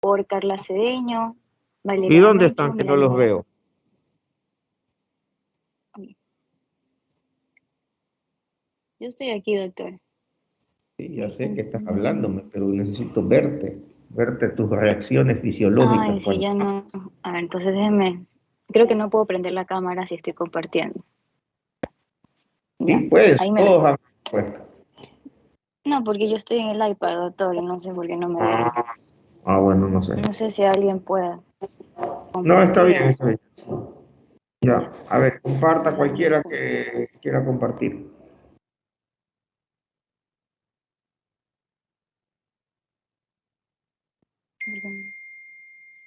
por Carla Cedeño, ¿Y Valeria dónde Mecho, están que no los veo? Yo estoy aquí, doctor. Sí, ya sé que estás hablándome, pero necesito verte tus reacciones fisiológicas. Ay, sí, ya no. A ver, entonces déjeme. Creo que no puedo prender la cámara si estoy compartiendo. Ya, Sí, pues, ahí me ve. todos han puesto. No, porque yo estoy en el iPad, doctor, y no sé por qué no me ve. Bueno, no sé. No sé si alguien pueda No, está compartir bien, o... está bien. Ya, a ver, comparta Ya, cualquiera que quiera compartir.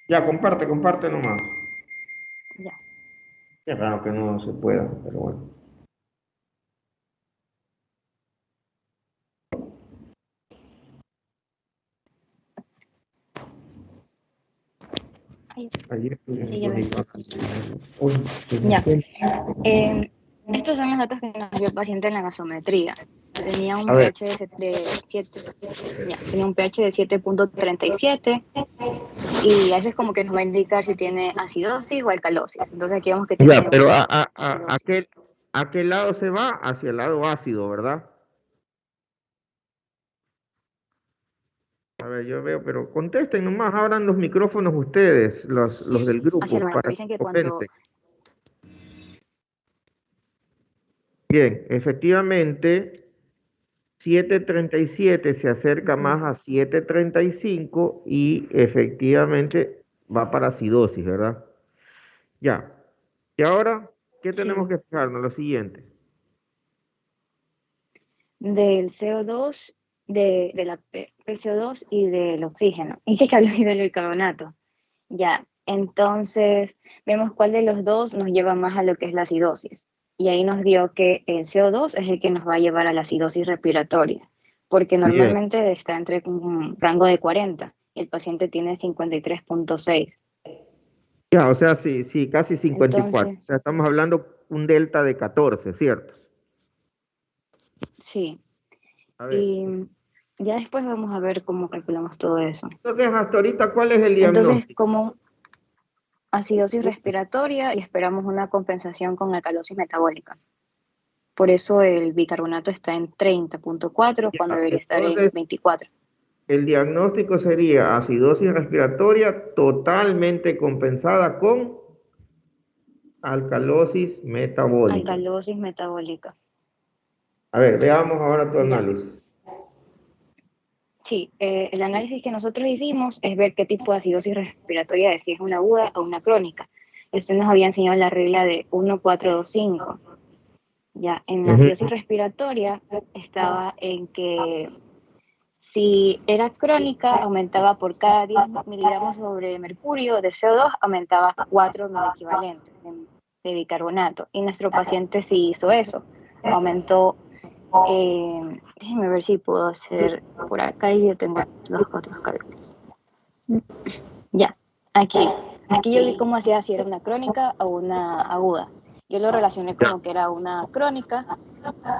Ya, comparte nomás. ya. Qué raro que no se pueda, pero bueno. Ayer Sí, ya veo. Uy, Ya. Estos son los datos que nos dio el paciente en la gasometría. Tenía un a ver, pH de 7, ya, tenía un pH de 7.37 y eso es como que nos va a indicar si tiene acidosis o alcalosis. Entonces aquí vemos que ya, tiene pero acidosis. ¿a qué lado se va? Hacia el lado ácido, ¿verdad? A ver, yo veo, pero contesten nomás, abran los micrófonos ustedes, los del Hacia grupo, el para que dicen que cuando... comenten. Bien, efectivamente, 737 se acerca más a 735 y efectivamente va para acidosis, ¿verdad? Ya. Y ahora, ¿qué tenemos Sí, que fijarnos? Lo siguiente. del CO2, del CO2 y del oxígeno. Y que habló del bicarbonato. Ya, entonces vemos cuál de los dos nos lleva más a lo que es la acidosis. Y ahí nos dio que el CO2 es el que nos va a llevar a la acidosis respiratoria, porque Bien. normalmente está entre un rango de 40 y el paciente tiene 53.6. Ya, o sea, sí, sí, casi 54. O Entonces, sea, estamos hablando un delta de 14, ¿cierto? sí. A ver. Y ya después vamos a ver cómo calculamos todo eso. Entonces, hasta ahorita, ¿cuál es el Entonces, diagnóstico? como acidosis respiratoria y esperamos una compensación con alcalosis metabólica. Por eso el bicarbonato está en 30.4 cuando Ya, debería estar en entonces, 24. el diagnóstico sería acidosis respiratoria totalmente compensada con alcalosis metabólica. Alcalosis metabólica. A ver, veamos ahora tu Ya. análisis. Sí, el análisis que nosotros hicimos es ver qué tipo de acidosis respiratoria es, si es una aguda o una crónica. Y usted nos había enseñado la regla de 1-4-2-5. Ya, en la Ujú. acidosis respiratoria estaba en que si era crónica, aumentaba por cada 10 miligramos sobre mercurio de CO2, aumentaba 4 miliequivalentes de bicarbonato. Y nuestro paciente sí hizo eso. Aumentó, déjenme ver si puedo hacer por acá y yo tengo los otros cálculos. Ya, aquí. Aquí yo vi cómo hacía si era una crónica o una aguda. Yo lo relacioné como que era una crónica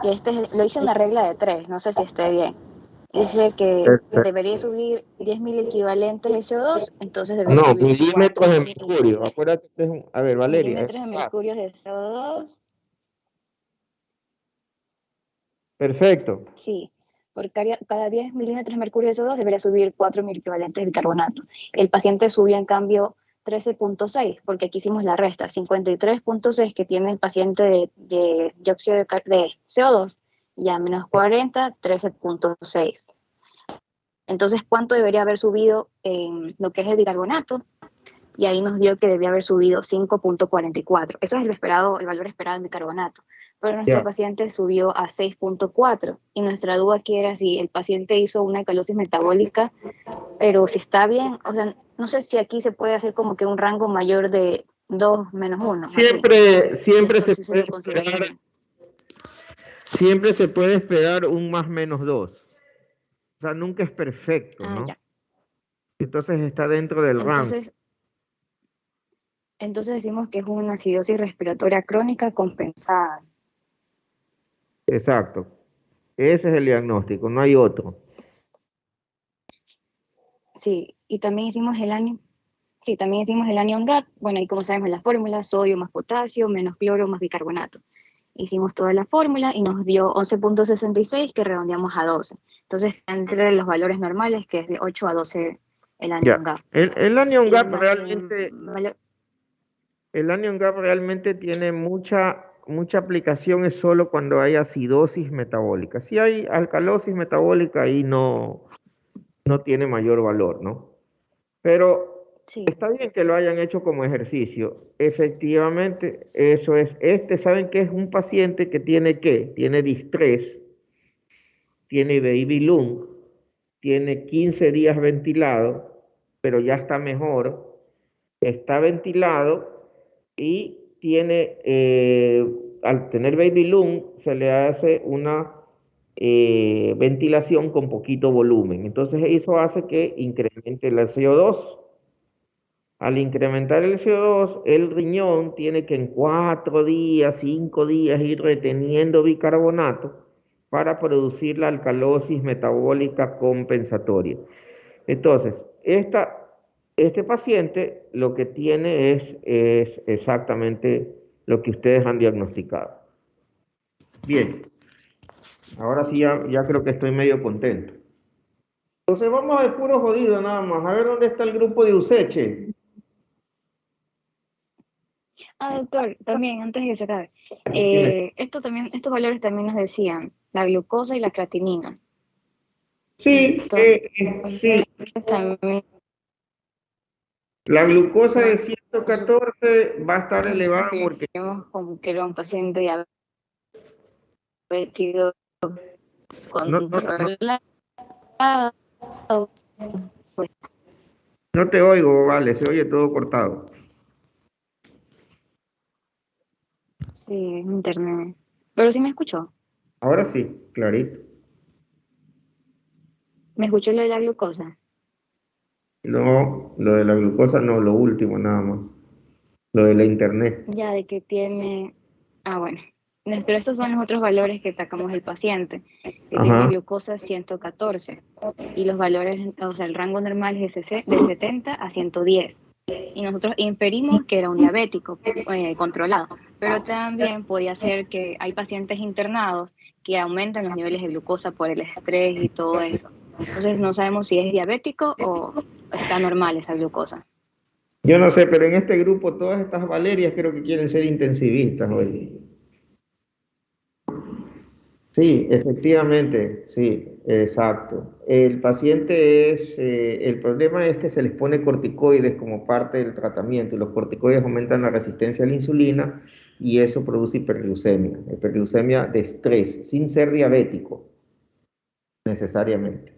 y lo hice una regla de 3, no sé si esté bien. Dice que Perfecto. debería subir 10 mil equivalentes de CO2, entonces debería No, subir milímetros 4 de mil mercurio. Acuérdate que a ver, Valeria. milímetros de mercurio de CO2. Perfecto. Sí, por cada 10 milímetros de mercurio de CO2 debería subir 4 mil equivalentes de bicarbonato. El paciente subió en cambio 13.6, porque aquí hicimos la resta, 53.6 que tiene el paciente de dióxido de CO2 y a menos 40, 13.6. Entonces, ¿cuánto debería haber subido en lo que es el bicarbonato? Y ahí nos dio que debía haber subido 5.44. Eso es el esperado, el valor esperado en bicarbonato. Pero nuestro Ya. paciente subió a 6.4 y nuestra duda aquí era si el paciente hizo una alcalosis metabólica, pero si está bien, o sea, no sé si aquí se puede hacer como que un rango mayor de 2 menos 1, así. Siempre, siempre Eso se sí se puede lo consideraría esperar, bien. siempre se puede esperar un más menos 2. O sea, nunca es perfecto, Ah, ¿no? ya. Entonces está dentro del rango. Entonces, entonces decimos que es una acidosis respiratoria crónica compensada. Exacto. Ese es el diagnóstico, no hay otro. Sí, Y también hicimos el año, sí, también hicimos el anion gap. Bueno, y como sabemos la fórmula, sodio más potasio, menos cloro más bicarbonato. Hicimos toda la fórmula y nos dio 11,66 que redondeamos a 12. Entonces, entre los valores normales, que es de 8 a 12 el anion Ya. gap. El anion Y gap los realmente, el anion gap realmente tiene mucha aplicación, es solo cuando hay acidosis metabólica. Si hay alcalosis metabólica, ahí no tiene mayor valor, ¿no? Pero sí, está bien que lo hayan hecho como ejercicio. Efectivamente, eso es. ¿Saben qué es un paciente que tiene qué? Tiene distrés, tiene baby lung, tiene 15 días ventilado, pero ya está mejor, está ventilado y tiene, al tener baby lung, se le hace una ventilación con poquito volumen. Entonces eso hace que incremente el CO2. Al incrementar el CO2, el riñón tiene que en 4 días, 5 días ir reteniendo bicarbonato para producir la alcalosis metabólica compensatoria. Entonces, este paciente lo que tiene es exactamente lo que ustedes han diagnosticado. Bien, ahora sí ya creo que estoy medio contento. Entonces vamos a ver puro jodido nada más. A ver dónde está el grupo de Useche. doctor, también antes de cerrar, Dime. estos valores también nos decían la glucosa y la creatinina. Sí, sí, Entonces, también la glucosa de 114 va a estar elevada porque vimos como que era un paciente diabético no, no, no, controlado. Pues no te oigo, vale, se oye todo cortado. sí, internet. Pero sí me escuchó. Ahora sí, clarito. Me escuchó lo de la glucosa. No, lo de la glucosa no, lo último nada más. Lo de la internet. Ya de que tiene. Ah, bueno. Estos son los otros valores que atacamos el paciente, que tiene Ajá. glucosa 114 y los valores, o sea, el rango normal es de 70 a 110. Y nosotros inferimos que era un diabético controlado, pero también podía ser que hay pacientes internados que aumentan los niveles de glucosa por el estrés y todo eso. Entonces no sabemos si es diabético o está normal esa glucosa. Yo no sé, pero en este grupo todas estas Valerias creo que quieren ser intensivistas hoy. Sí, efectivamente, sí, exacto. El problema es que se les pone corticoides como parte del tratamiento y los corticoides aumentan la resistencia a la insulina y eso produce hiperglucemia de estrés, sin ser diabético necesariamente.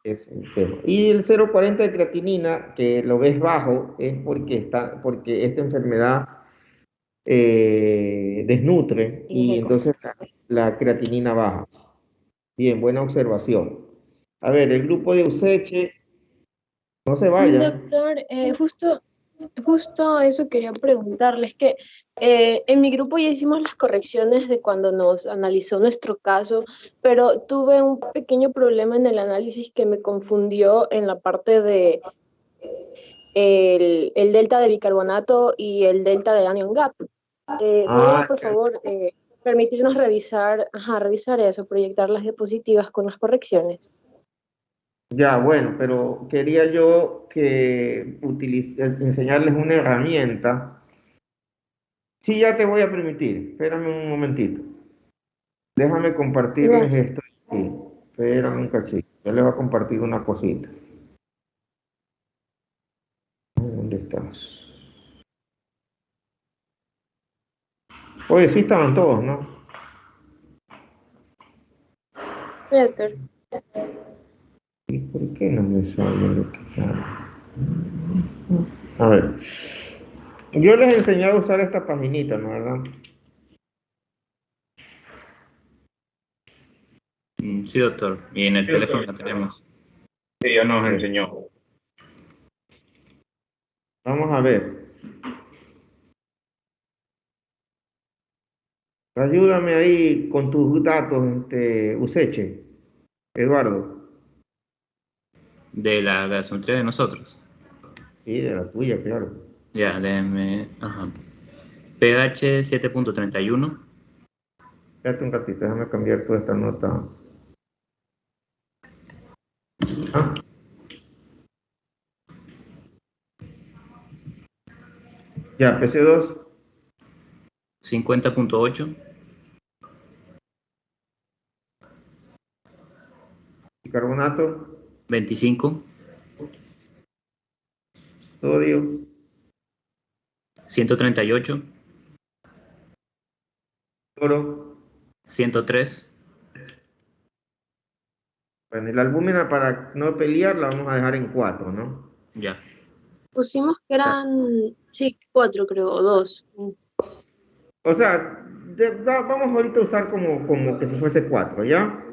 Es el tema. Y el 0,40 de creatinina, que lo ves bajo, es porque esta enfermedad desnutre Sí, es y el entonces la creatinina baja. Bien, buena observación. A ver, el grupo de Useche, no se vayan. Doctor, justo eso quería preguntarles, que en mi grupo ya hicimos las correcciones de cuando nos analizó nuestro caso, pero tuve un pequeño problema en el análisis que me confundió en la parte de el delta de bicarbonato y el delta de anion gap. ¿Podría, Ah, por favor, permitirnos revisar eso, proyectar las diapositivas con las correcciones? ya, bueno, pero quería yo enseñarles una herramienta. Sí, ya te voy a permitir. Espérame un momentito. Déjame compartirles Gracias. esto aquí. Espérame un cachito. Yo les voy a compartir una cosita. ¿Dónde estás? Oye, sí estaban todos, ¿no? Sí, doctor. ¿Y por qué no me sale lo que está? A ver, yo les enseñé a usar esta paginita, ¿no? ¿Verdad? Sí, doctor. Y en el teléfono la tenemos. Sí, ya nos enseñó. Vamos a ver. Ayúdame ahí con tus datos, Useche, Eduardo. De la gasometría de nosotros. Sí, de la tuya, claro. Ya, déjeme. Ajá. pH 7.31. Espérate un ratito, déjame cambiar toda esta nota. Ah, ya, PC2, 50.8. bicarbonato, 25. sodio, 138. cloro. 103. Bueno, y la albúmina para no pelear la vamos a dejar en 4, ¿no? Ya. Pusimos que eran, sí, 4 creo, o 2. O sea, vamos ahorita a usar como que si fuese 4, ¿ya? Claro,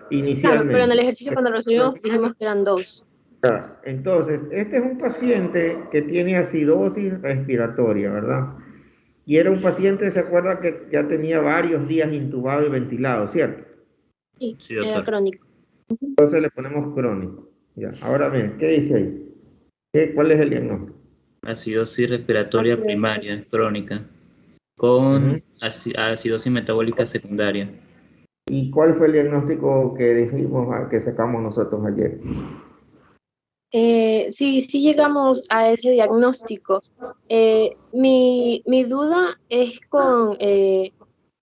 pero en el Inicialmente. ejercicio cuando lo subimos dijimos que eran 2. Entonces, este es un paciente que tiene acidosis respiratoria, ¿verdad? Y era un paciente, ¿se acuerda que ya tenía varios días intubado y ventilado, ¿cierto? Sí, Sí, era doctor. crónico. Entonces le ponemos crónico. Ya, ahora bien, ¿qué dice ahí? ¿Cuál es el diagnóstico? Acidosis respiratoria Así es. primaria, crónica, Ujú. con acidosis metabólica secundaria. ¿Y cuál fue el diagnóstico que dijimos, que sacamos nosotros ayer? Sí, sí llegamos a ese diagnóstico. Mi duda es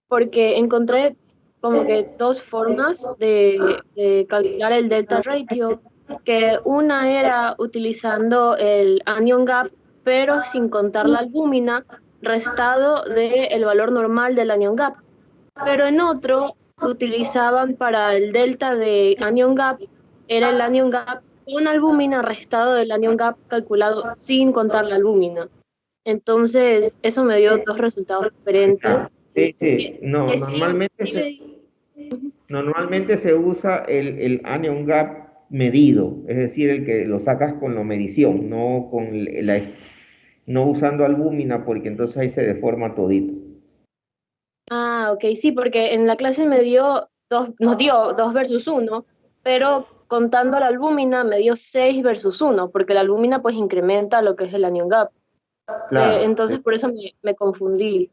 porque encontré como que dos formas de calcular el delta ratio, que una era utilizando el anion gap, pero sin contar la albúmina, restado del valor normal del anion gap. Pero en otro utilizaban para el delta de anion gap, era el anion gap con albúmina restado del anion gap calculado sin contar la albúmina. Entonces, eso me dio dos resultados diferentes. Sí, sí, Que, no, que sí me dice. normalmente se usa el anion gap medido, es decir, el que lo sacas con la medición, no no usando albúmina, porque entonces ahí se deforma todito. Ah, ok, sí, porque en la clase nos dio 2 versus 1, pero contando la albúmina me dio 6 versus 1, porque la albúmina pues incrementa lo que es el anion gap. Claro, Entonces por eso me confundí.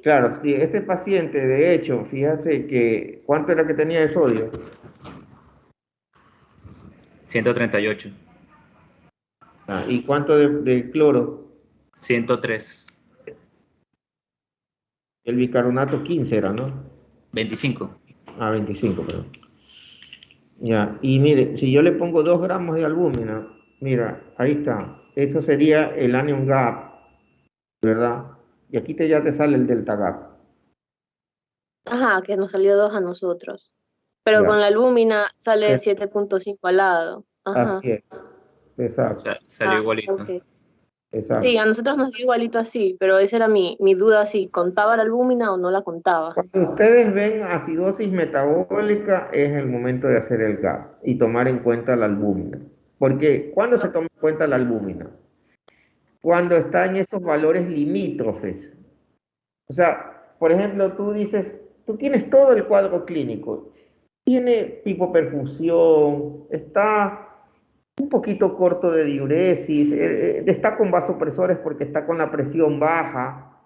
claro, sí, este paciente, de hecho, fíjate que, ¿cuánto era que tenía de sodio? 138. ¿Y cuánto de cloro? 103. El bicarbonato 15 era, ¿no? 25. 25, perdón. Ya, y mire, si yo le pongo 2 gramos de albúmina, mira, ahí está. Eso sería el anion gap, ¿verdad? Y aquí ya te sale el delta gap. Ajá, que nos salió 2 a nosotros. Pero Ya, con la albúmina sale es- 7.5 al lado. Ajá. así es. Exacto, Salió Ah, igualito. ok. Sí, exacto. a nosotros nos dio igualito así, pero esa era mi duda, si contaba la albúmina o no la contaba. Cuando ustedes ven acidosis metabólica, es el momento de hacer el gap y tomar en cuenta la albúmina. Porque ¿cuándo se toma en cuenta la albúmina? Cuando está en esos valores limítrofes. O sea, por ejemplo, tú dices, tú tienes todo el cuadro clínico, tiene hipoperfusión, está un poquito corto de diuresis, está con vasopresores porque está con la presión baja,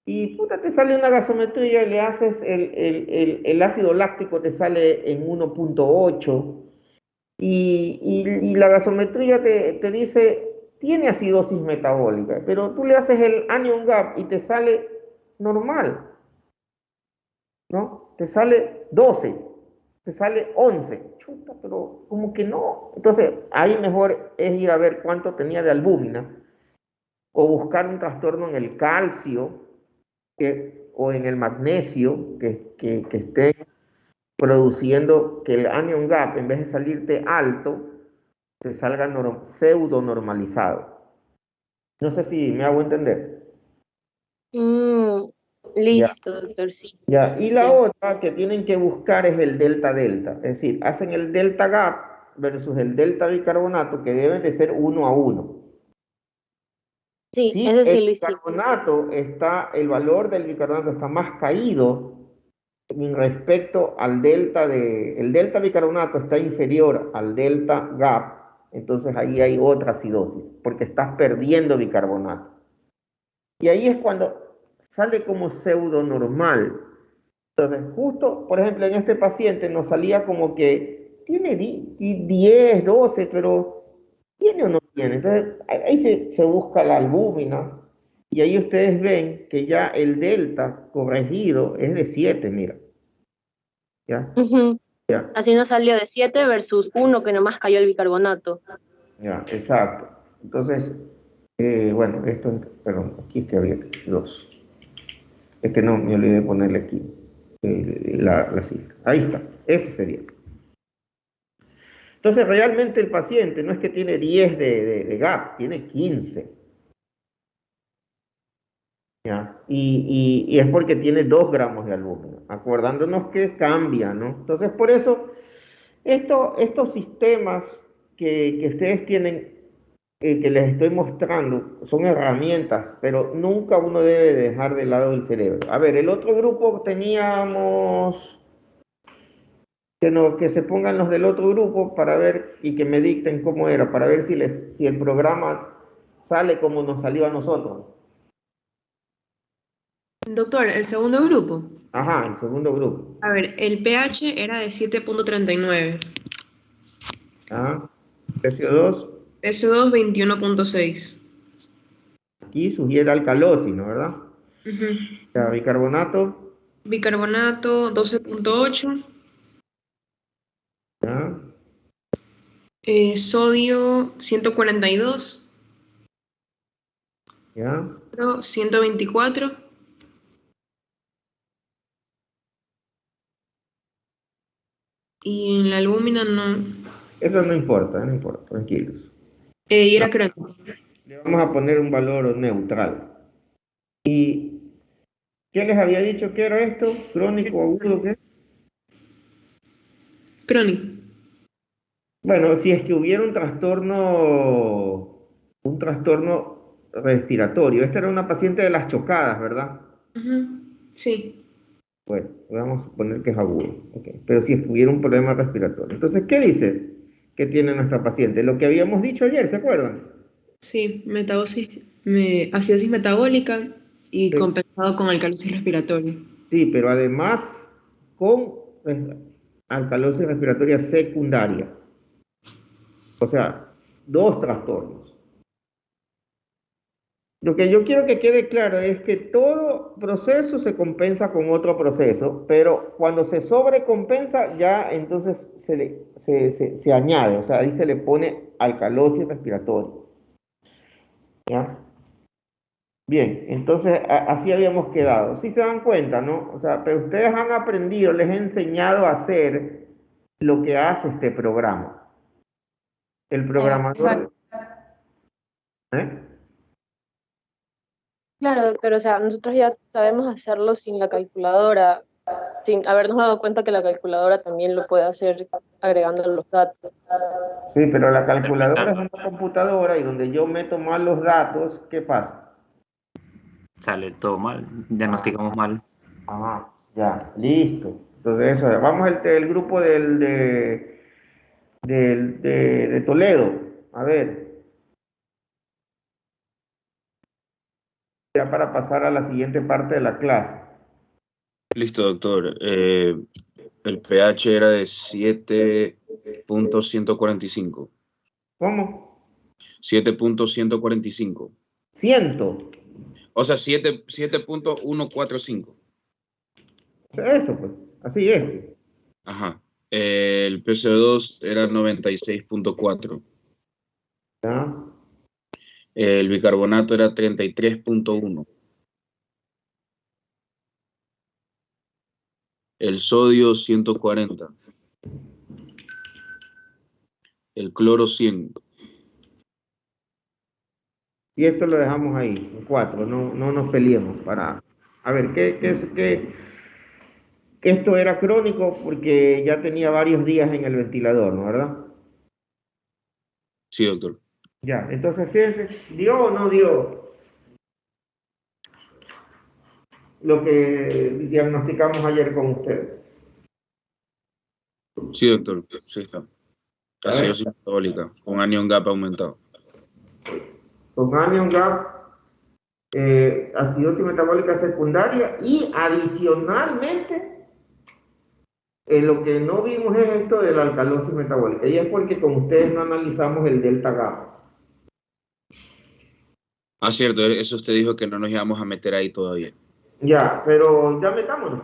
y puta, te sale una gasometría y le haces el ácido láctico, te sale en 1.8, y la gasometría te dice, tiene acidosis metabólica, pero tú le haces el anion gap y te sale normal, ¿no? Te sale 12, te sale 11. Chuta, pero como que no. Entonces, ahí mejor es ir a ver cuánto tenía de albúmina o buscar un trastorno en el calcio o en el magnesio que esté produciendo que el anion gap, en vez de salirte alto, te salga pseudo normalizado. No sé si me hago entender. Mm, Ya. listo, doctor, sí. Ya, y la Ya. otra que tienen que buscar es el delta-delta, es decir, hacen el delta gap versus el delta bicarbonato que deben de ser 1 a 1. Sí, Si ese el sí lo hicimos. bicarbonato está, el valor del bicarbonato está más caído, respecto al delta el delta bicarbonato está inferior al delta GAP, entonces ahí hay otra acidosis, porque estás perdiendo bicarbonato. Y ahí es cuando sale como pseudo normal. Entonces, justo, por ejemplo, en este paciente nos salía como que tiene 10, 12, pero ¿tiene o no tiene? Entonces, ahí se busca la albúmina y ahí ustedes ven que ya el delta corregido es de 7, mira. ¿Ya? Ujú. Ya, Así nos salió de 7 versus 1 que nomás cayó el bicarbonato. ya, exacto. Entonces, bueno, esto, perdón, aquí es que había 2. Es que no, me olvidé de ponerle aquí la cifra. Ahí está, ese sería. Entonces, realmente el paciente no es que tiene 10 de GAP, tiene 15. ¿Ya? Y es porque tiene 2 gramos de albúmina, acordándonos que cambia, ¿no? Entonces, por eso, estos sistemas que ustedes tienen, que les estoy mostrando, son herramientas, pero nunca uno debe dejar de lado el cerebro. A ver, el otro grupo teníamos que se pongan los del otro grupo para ver y que me dicten cómo era, para ver si el programa sale como nos salió a nosotros. Doctor, el segundo grupo. Ajá, el segundo grupo. A ver, el pH era de 7.39, ¿Ah? CO2, SO2 21.6. aquí sugiere alcalosis, ¿no? ¿Verdad? Ujú. Ya, bicarbonato, Bicarbonato 12.8, ¿ya? sodio 142, ¿Ya? cloro 124 y en la albúmina no. Eso no importa, no importa, tranquilos. Y era crónico. Le vamos a poner un valor neutral. ¿Y qué les había dicho que era esto? ¿Crónico, agudo, qué? Crónico. Bueno, si es que hubiera un trastorno respiratorio. Esta era una paciente de las chocadas, ¿verdad? Ujú. Sí. Bueno, vamos a suponer que es agudo. Ok. Pero si es que hubiera un problema respiratorio. Entonces, ¿qué dice que tiene nuestra paciente? Lo que habíamos dicho ayer, ¿se acuerdan? Sí, acidosis metabólica y Sí, compensado con alcalosis respiratoria. sí, pero además con alcalosis respiratoria secundaria. O sea, 2 trastornos. Lo que yo quiero que quede claro es que todo proceso se compensa con otro proceso, pero cuando se sobrecompensa ya entonces se añade, o sea, ahí se le pone alcalosis respiratoria. ¿Ya? Bien, entonces así habíamos quedado. Si se dan cuenta, ¿no? O sea, pero ustedes han aprendido, les he enseñado a hacer lo que hace este programa. El programador, ¿eh? Claro, doctor, o sea, nosotros ya sabemos hacerlo sin la calculadora, sin habernos dado cuenta que la calculadora también lo puede hacer agregando los datos. Sí, pero la calculadora es una computadora y donde yo meto mal los datos, ¿qué pasa? Sale todo mal, diagnosticamos mal. Ah, ya, listo. Entonces eso, vamos el grupo de Toledo. A ver, ya para pasar a la siguiente parte de la clase. Listo, doctor. El pH era de 7.145. ¿Cómo? 7.145. Ciento. O sea, 7.145. Eso pues, así es. Ajá. El PCO2 era 96.4. ¿Ya? El bicarbonato era 33.1. El sodio 140. El cloro 100. Y esto lo dejamos ahí, en 4, no nos peleemos para... A ver, que esto era crónico porque ya tenía varios días en el ventilador, ¿no? ¿Verdad? Sí, doctor. Ya, entonces fíjense, ¿dio o no dio? lo que diagnosticamos ayer con usted. Sí, doctor. Sí está. Acidosis metabólica con anion gap aumentado. Con anion gap, acidosis metabólica secundaria y adicionalmente lo que no vimos es esto de la alcalosis metabólica y es porque con ustedes no analizamos el delta gap. Ah, cierto, eso usted dijo que no nos íbamos a meter ahí todavía. Ya, pero ya metámonos.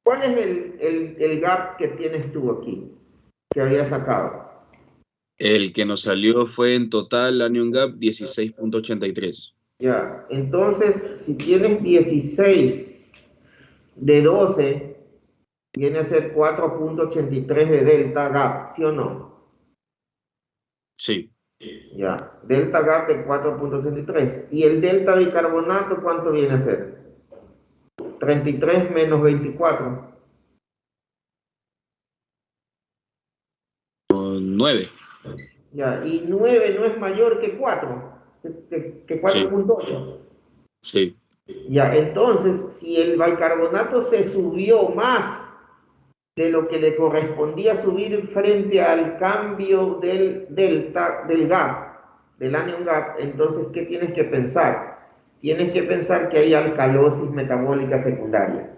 ¿Cuál es el gap que tienes tú aquí, que había sacado? El que nos salió fue en total anion gap 16.83. Ya, entonces, si tienes 16 de 12, viene a ser 4.83 de delta gap, ¿sí o no? Sí. Ya, delta gap de 4.83. ¿Y el delta bicarbonato cuánto viene a ser? 33 menos 24. 9. Ya, y 9 no es mayor que 4, que 4.8. Sí. Ya, entonces, si el bicarbonato se subió más de lo que le correspondía subir frente al cambio del delta, del gap, del anion gap, entonces, ¿qué tienes que pensar? Tienes que pensar que hay alcalosis metabólica secundaria.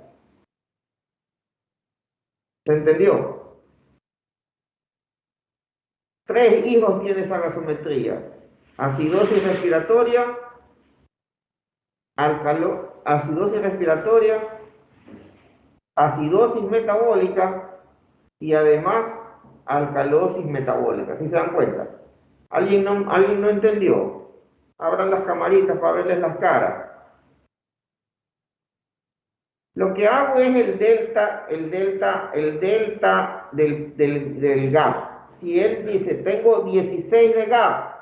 ¿Se entendió? 3 hijos tiene esa gasometría: acidosis respiratoria, acidosis respiratoria, acidosis metabólica y además alcalosis metabólica. ¿Sí se dan cuenta? ¿Alguien no entendió? Abran las camaritas para verles las caras. Lo que hago es el delta del gap. Si él dice, tengo 16 de gap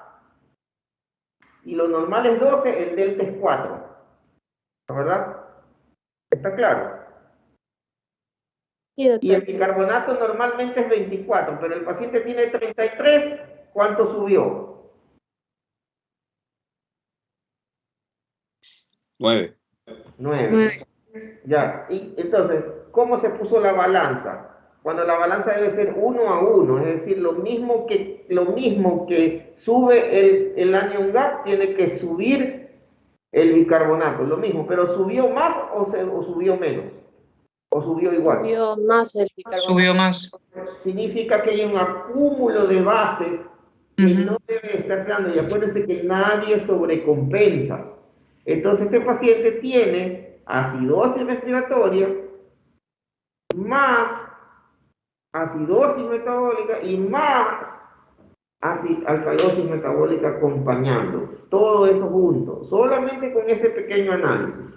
y lo normal es 12, el delta es 4. ¿Verdad? ¿Está claro? Sí, Y el doctor. bicarbonato normalmente es 24, pero el paciente tiene 33, ¿cuánto subió? 9. 9. Ya, y entonces, ¿cómo se puso la balanza? Cuando la balanza debe ser 1 a 1, es decir, lo mismo que sube el anion gap, tiene que subir el bicarbonato, lo mismo, pero ¿subió más o subió menos? ¿O subió igual? Subió más el bicarbonato. Subió más. Significa que hay un acúmulo de bases que no debe estar dando, y acuérdense que nadie sobrecompensa. Entonces este paciente tiene acidosis respiratoria más acidosis metabólica y más alcalosis metabólica acompañando, todo eso junto, solamente con ese pequeño análisis.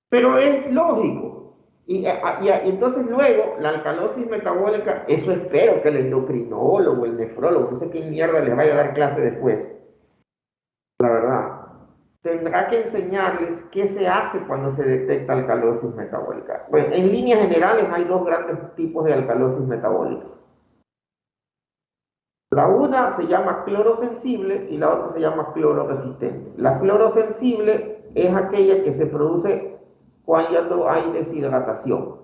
Pero es lógico. Y entonces luego, la alcalosis metabólica, eso espero que el endocrinólogo, el nefrólogo, no sé qué mierda les vaya a dar clase después, la verdad, tendrá que enseñarles qué se hace cuando se detecta alcalosis metabólica. Bueno, en líneas generales hay dos grandes tipos de alcalosis metabólica. La una se llama clorosensible y la otra se llama clororesistente. La clorosensible es aquella que se produce cuando hay deshidratación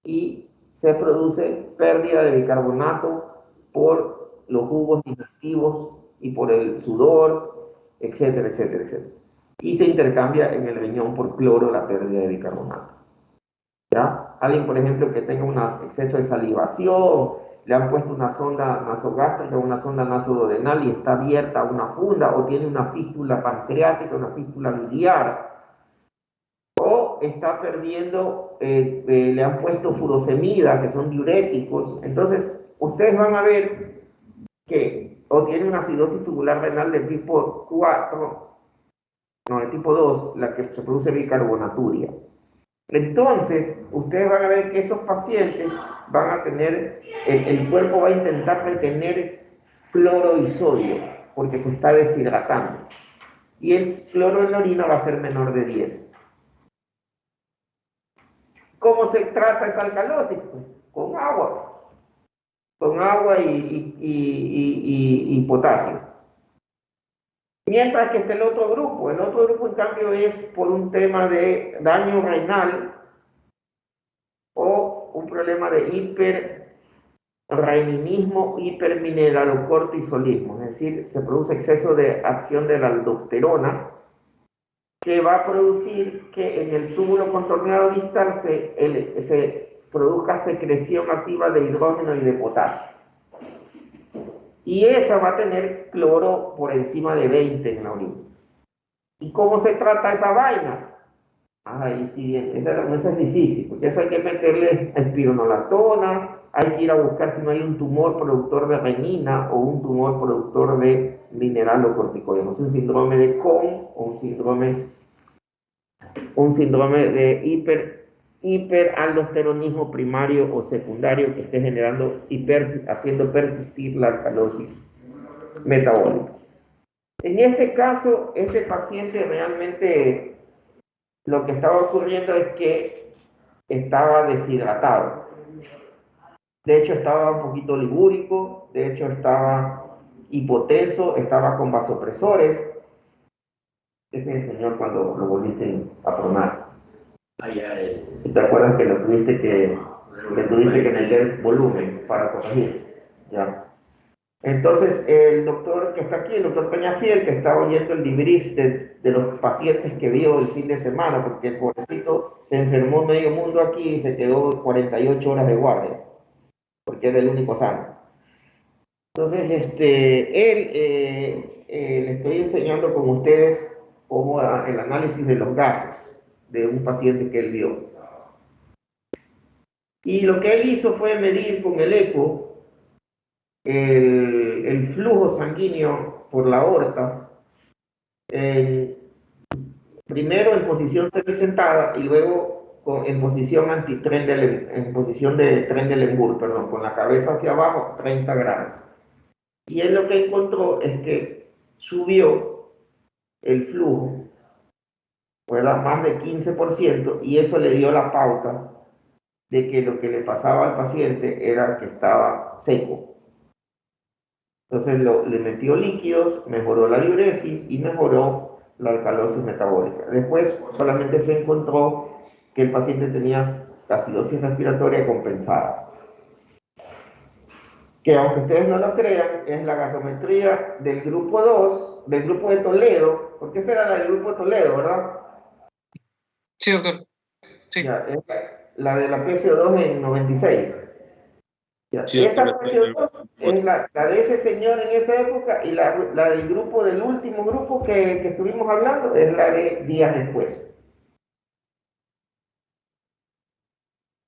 y se produce pérdida de bicarbonato por los jugos digestivos y por el sudor, etcétera, etcétera, etcétera. Y se intercambia en el riñón por cloro la pérdida de bicarbonato. ¿Ya? Alguien, por ejemplo, que tenga un exceso de salivación, le han puesto una sonda nasogástrica, una sonda nasoduodenal y está abierta una funda, o tiene una fístula pancreática, una fístula biliar, o está perdiendo, le han puesto furosemida, que son diuréticos. Entonces, ustedes van a ver que o tiene una acidosis tubular renal de tipo 4, no, de tipo 2, la que se produce bicarbonaturia. Entonces, ustedes van a ver que esos pacientes van a tener, el cuerpo va a intentar retener cloro y sodio, porque se está deshidratando. Y el cloro en la orina va a ser menor de 10. ¿Cómo se trata esa alcalosis? Con agua. Con agua y potasio. Mientras que está el otro grupo en cambio es por un tema de daño renal o un problema de hiperreninismo, hipermineralocortisolismo, es decir, se produce exceso de acción de la aldosterona que va a producir que en el túbulo contorneado distal se produzca secreción activa de hidrógeno y de potasio. Y esa va a tener cloro por encima de 20 en la orina. ¿Y cómo se trata esa vaina? Ahí sí, esa es difícil, porque eso hay que meterle espironolactona, hay que ir a buscar si no hay un tumor productor de renina o un tumor productor de mineralocorticoides, un síndrome de Cohn o un síndrome de hiperaldosteronismo primario o secundario que esté generando haciendo persistir la alcalosis metabólica. En este caso, este paciente realmente lo que estaba ocurriendo es que estaba deshidratado. De hecho, estaba un poquito ligúrico, de hecho, estaba hipotenso, estaba con vasopresores. Este es el señor cuando lo volviste a pronar. ¿Te acuerdas que lo tuviste que meter volumen para corregir? Ya. Entonces, el doctor que está aquí, el doctor Peñafiel, que está oyendo el debrief de los pacientes que vio el fin de semana, porque el pobrecito se enfermó medio mundo aquí y se quedó 48 horas de guardia, porque era el único sano. Entonces, le estoy enseñando con ustedes cómo el análisis de los gases de un paciente que él vio. Y lo que él hizo fue medir con el eco el flujo sanguíneo por la aorta, primero en posición semisentada y luego en posición en posición de Trendelenburg, perdón, con la cabeza hacia abajo, 30 grados. Y él lo que encontró es que subió el flujo, ¿verdad? Más de 15%, y eso le dio la pauta de que lo que le pasaba al paciente era que estaba seco. Entonces le metió líquidos, mejoró la diuresis y mejoró la alcalosis metabólica. Después solamente se encontró que el paciente tenía acidosis respiratoria compensada. Que aunque ustedes no lo crean, es la gasometría del grupo 2, del grupo de Toledo, porque esta era la del grupo de Toledo, ¿verdad? Sí, doctor. Sí. Ya, es la de la PCO2 en 96. Ya, Sí, esa doctor, PCO2 es la de ese señor en esa época, y la del grupo, del último grupo que estuvimos hablando, es la de días después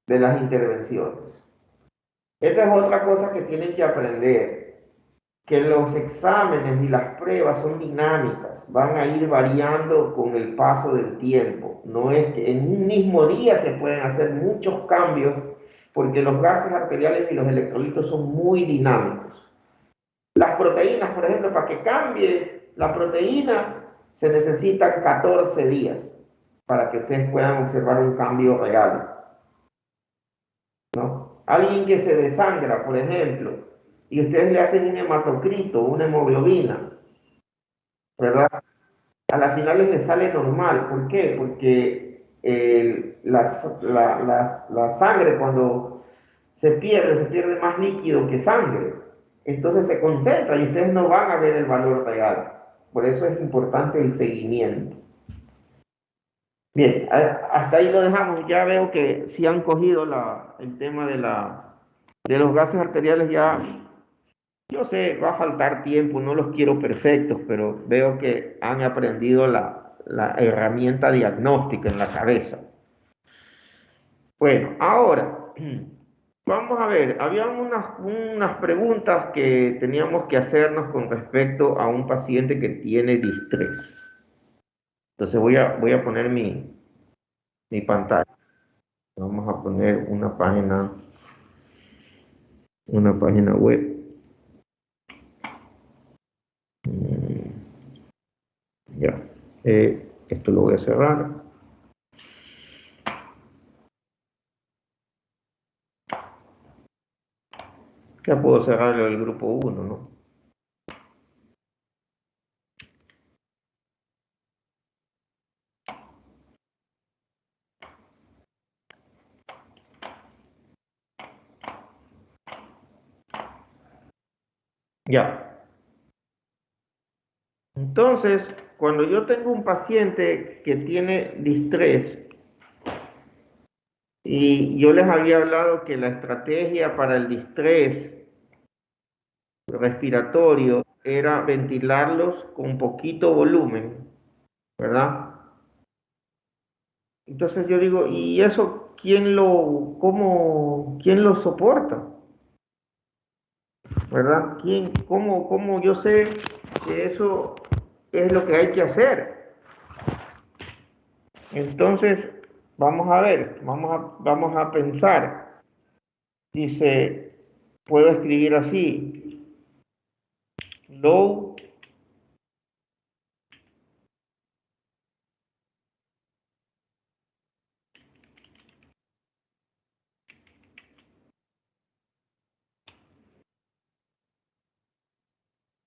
de las intervenciones. Esa es otra cosa que tienen que aprender, que los exámenes y las pruebas son dinámicas, van a ir variando con el paso del tiempo. No es que en un mismo día se pueden hacer muchos cambios, porque los gases arteriales y los electrolitos son muy dinámicos. Las proteínas, por ejemplo, para que cambie la proteína, se necesitan 14 días para que ustedes puedan observar un cambio real, ¿no? Alguien que se desangra, por ejemplo, y ustedes le hacen un hematocrito, una hemoglobina, ¿verdad? A las finales le sale normal. ¿Por qué? Porque la sangre cuando se pierde más líquido que sangre. Entonces se concentra y ustedes no van a ver el valor real. Por eso es importante el seguimiento. Bien, hasta ahí lo dejamos. Ya veo que sí han cogido el tema de los gases arteriales. Ya, yo sé, va a faltar tiempo, no los quiero perfectos, pero veo que han aprendido la herramienta diagnóstica en la cabeza. Bueno, ahora, vamos a ver, había unas preguntas que teníamos que hacernos con respecto a un paciente que tiene distrés. Entonces voy a poner mi pantalla. Vamos a poner una página web. Ya, esto lo voy a cerrar. Ya puedo cerrarlo del grupo 1, ¿no? Ya. Entonces, cuando yo tengo un paciente que tiene distrés, y yo les había hablado que la estrategia para el distrés respiratorio era ventilarlos con poquito volumen, ¿verdad? Entonces yo digo, ¿y eso quién lo soporta? ¿Verdad? ¿Cómo yo sé que eso es lo que hay que hacer? Entonces, vamos a ver, vamos a pensar. Dice, puedo escribir así, low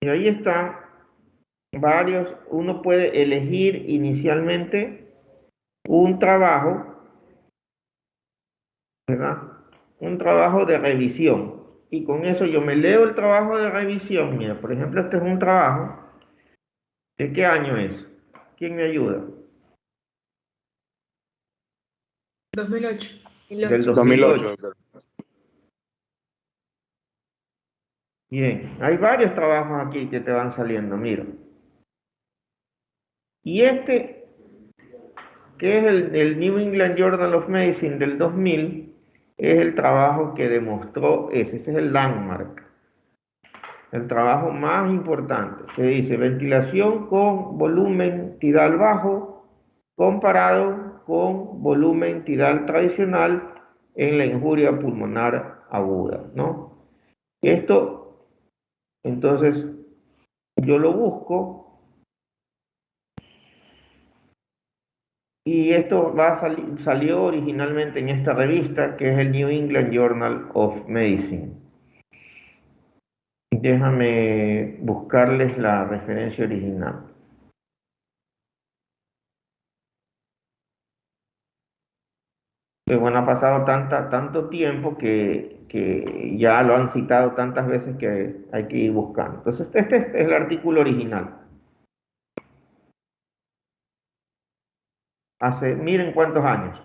y ahí están varios, uno puede elegir inicialmente un trabajo, ¿verdad? Un trabajo de revisión. Y con eso yo me leo el trabajo de revisión. Mira, por ejemplo, este es un trabajo. ¿De qué año es? ¿Quién me ayuda? 2008. Del 2008, 2008. doctor. Bien, hay varios trabajos aquí que te van saliendo, mira. Y este, que es el New England Journal of Medicine del 2000, es el trabajo que demostró ese es el landmark, el trabajo más importante, que dice ventilación con volumen tidal bajo comparado con volumen tidal tradicional en la injuria pulmonar aguda, ¿no? Esto, entonces, yo lo busco y esto salió originalmente en esta revista que es el New England Journal of Medicine. Déjame buscarles la referencia original. Pues bueno, ha pasado tanto tiempo que ya lo han citado tantas veces que hay que ir buscando. Entonces, este es el artículo original. Miren cuántos años.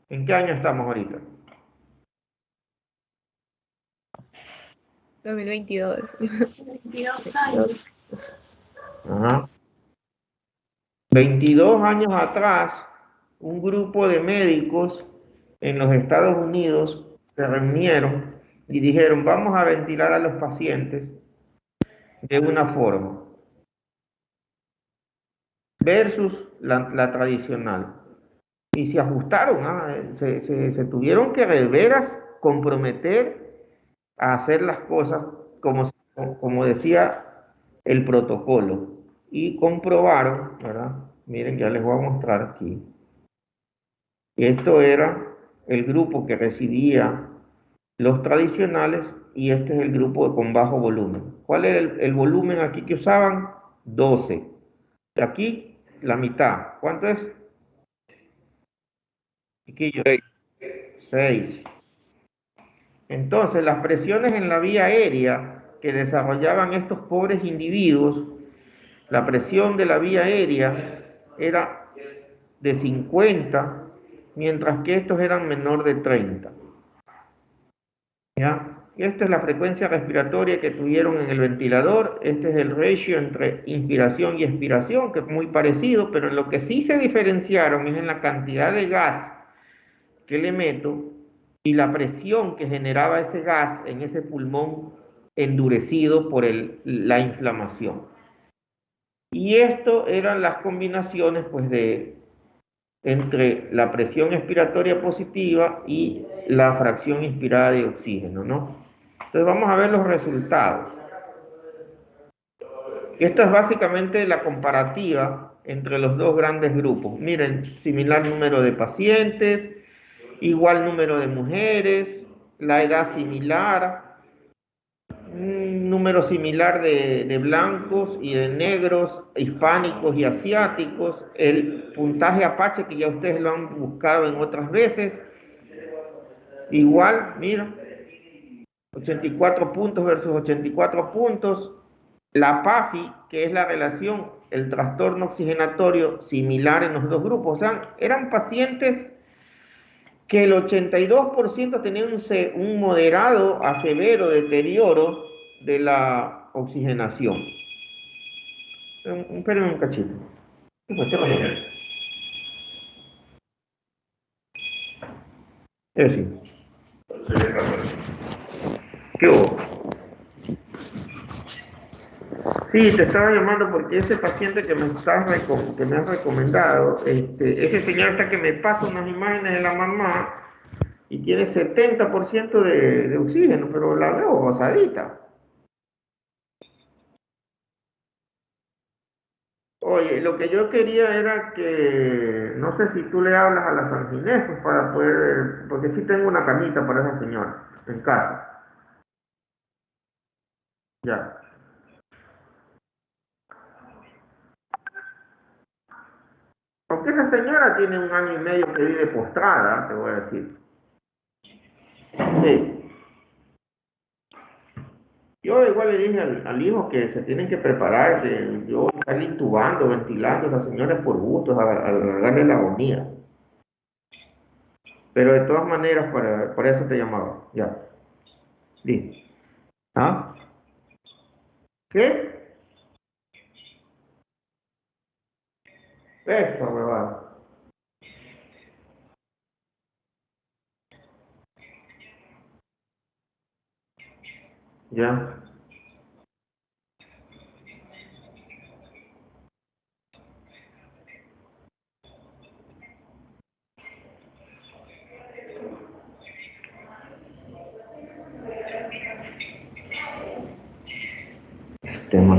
¿En qué año estamos ahorita? 2022. 22 años. Ajá. 22 años atrás, un grupo de médicos en los Estados Unidos se reunieron y dijeron, vamos a ventilar a los pacientes de una forma versus la tradicional. Y se ajustaron, se tuvieron que de veras comprometer a hacer las cosas como decía el protocolo. Y comprobaron, ¿verdad? Miren, ya les voy a mostrar aquí. Esto era el grupo que recibía los tradicionales y este es el grupo con bajo volumen. ¿Cuál era el volumen aquí que usaban? 12. Aquí la mitad. ¿Cuánto es? Chiquillos. 6. Entonces, las presiones en la vía aérea que desarrollaban estos pobres individuos, la presión de la vía aérea era de 50, mientras que estos eran menor de 30. ¿Ya? Esta es la frecuencia respiratoria que tuvieron en el ventilador. Este es el ratio entre inspiración y expiración, que es muy parecido, pero en lo que sí se diferenciaron es en la cantidad de gas que le meto y la presión que generaba ese gas en ese pulmón endurecido por la inflamación. Y esto eran las combinaciones pues entre la presión expiratoria positiva y la fracción inspirada de oxígeno, ¿no? Entonces vamos a ver los resultados. Esta es básicamente la comparativa entre los dos grandes grupos. Miren, similar número de pacientes, igual número de mujeres, la edad similar, un número similar de blancos y de negros, hispánicos y asiáticos, el puntaje Apache que ya ustedes lo han buscado en otras veces, igual, mira, 84 puntos versus 84 puntos. La PAFI, que es la relación, el trastorno oxigenatorio similar en los dos grupos. O sea, eran pacientes que el 82% tenían un moderado a severo deterioro de la oxigenación. Espérenme un cachito. ¿Qué pasó? Sí. ¿Qué hubo? Sí, te estaba llamando porque ese paciente que me has recomendado, ese señor está que me pasa unas imágenes de la mamá y tiene 70% de oxígeno, pero la veo gozadita. Oye, lo que yo quería era que, no sé si tú le hablas a la San Ginés, pues para poder, porque sí tengo una camita para esa señora en casa. Ya. Aunque esa señora tiene 1 año y medio que vive postrada, te voy a decir. Sí. Yo igual le dije al hijo que se tienen que preparar, que yo estar intubando, ventilando a esa señora por gusto, a alargarle la agonía. Pero de todas maneras, por eso te llamaba. Ya. Di. ¿Ah? ¿Qué? Eso, huevada. Ya. Tema.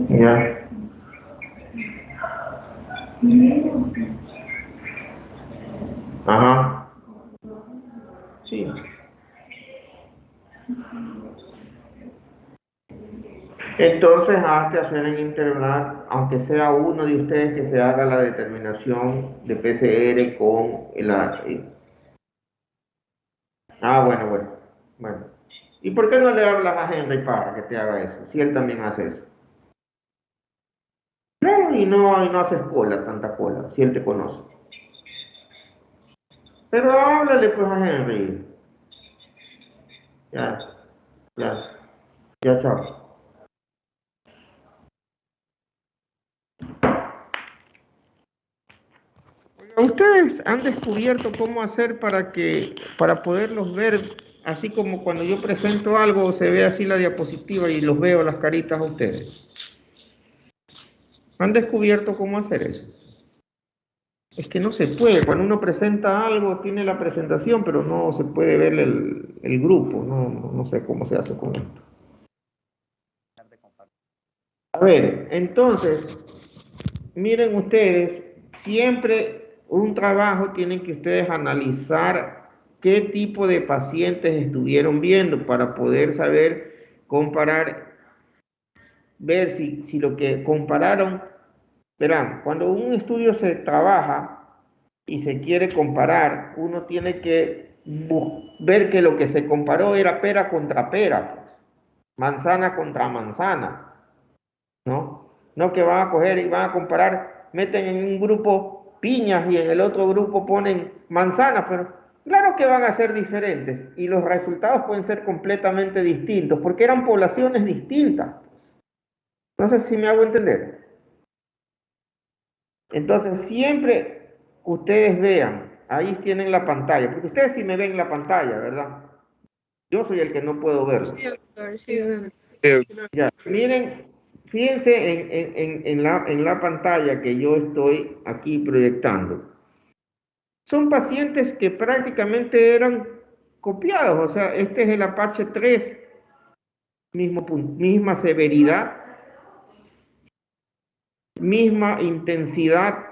Ya. Ajá. Sí. Entonces, hazte hacer en internar, aunque sea uno de ustedes que se haga la determinación de PCR con bueno, bueno. Bueno. ¿Y por qué no le hablas a Henry para que te haga eso? Si él también hace eso. No, y no haces cola, tanta cola, si él te conoce. Pero háblale pues a Henry. Ya, ya, ya, chao. ¿Ustedes han descubierto cómo hacer para poderlos ver, así como cuando yo presento algo, se ve así la diapositiva y los veo las caritas a ustedes? ¿Han descubierto cómo hacer eso? Es que no se puede, cuando uno presenta algo, tiene la presentación, pero no se puede ver el grupo, no sé cómo se hace con esto. A ver, entonces, miren ustedes, siempre un trabajo tienen que ustedes analizar qué tipo de pacientes estuvieron viendo para poder saber comparar, ver si lo que compararon, verán, cuando un estudio se trabaja y se quiere comparar, uno tiene que ver que lo que se comparó era pera contra pera, pues, manzana contra manzana, ¿no? No que van a coger y van a comparar, meten en un grupo piñas y en el otro grupo ponen manzanas, pero claro que van a ser diferentes y los resultados pueden ser completamente distintos porque eran poblaciones distintas, pues. No sé si me hago entender. Entonces, siempre ustedes vean, ahí tienen la pantalla, porque ustedes sí me ven la pantalla, ¿verdad? Yo soy el que no puedo verlo. Sí, doctor, sí. Ya, miren, fíjense en la pantalla que yo estoy aquí proyectando. Son pacientes que prácticamente eran copiados, o sea, este es el Apache 3, misma severidad, misma intensidad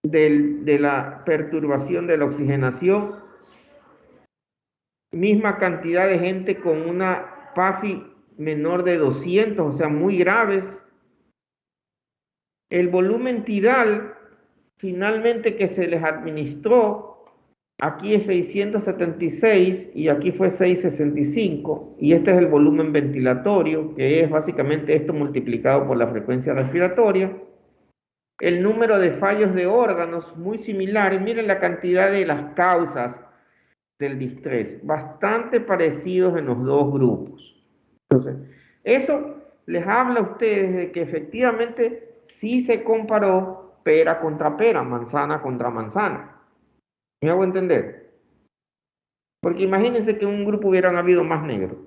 de la perturbación de la oxigenación, misma cantidad de gente con una PAFI menor de 200, o sea, muy graves. El volumen tidal finalmente que se les administró, aquí es 676 y aquí fue 665, y este es el volumen ventilatorio, que es básicamente esto multiplicado por la frecuencia respiratoria. El número de fallos de órganos muy similares. Miren la cantidad de las causas del distrés, bastante parecidos en los dos grupos. Entonces, eso les habla a ustedes de que efectivamente sí se comparó pera contra pera, manzana contra manzana. ¿Me hago entender? Porque imagínense que en un grupo hubieran habido más negros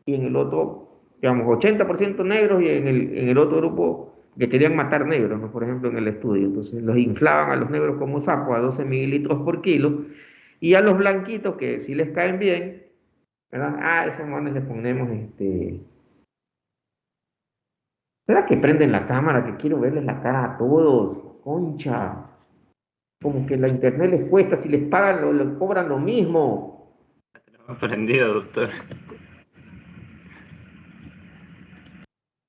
y en el otro, digamos, 80% negros y en el otro grupo que querían matar negros, ¿no? Por ejemplo, en el estudio. Entonces los inflaban a los negros como sapo a 12 mililitros por kilo y a los blanquitos que si les caen bien, ¿verdad? Ah, esos manes les ponemos ¿Será que prenden la cámara? Que quiero verles la cara a todos. Concha. Como que la internet les cuesta, si les pagan, lo cobran lo mismo. Aprendido, doctor.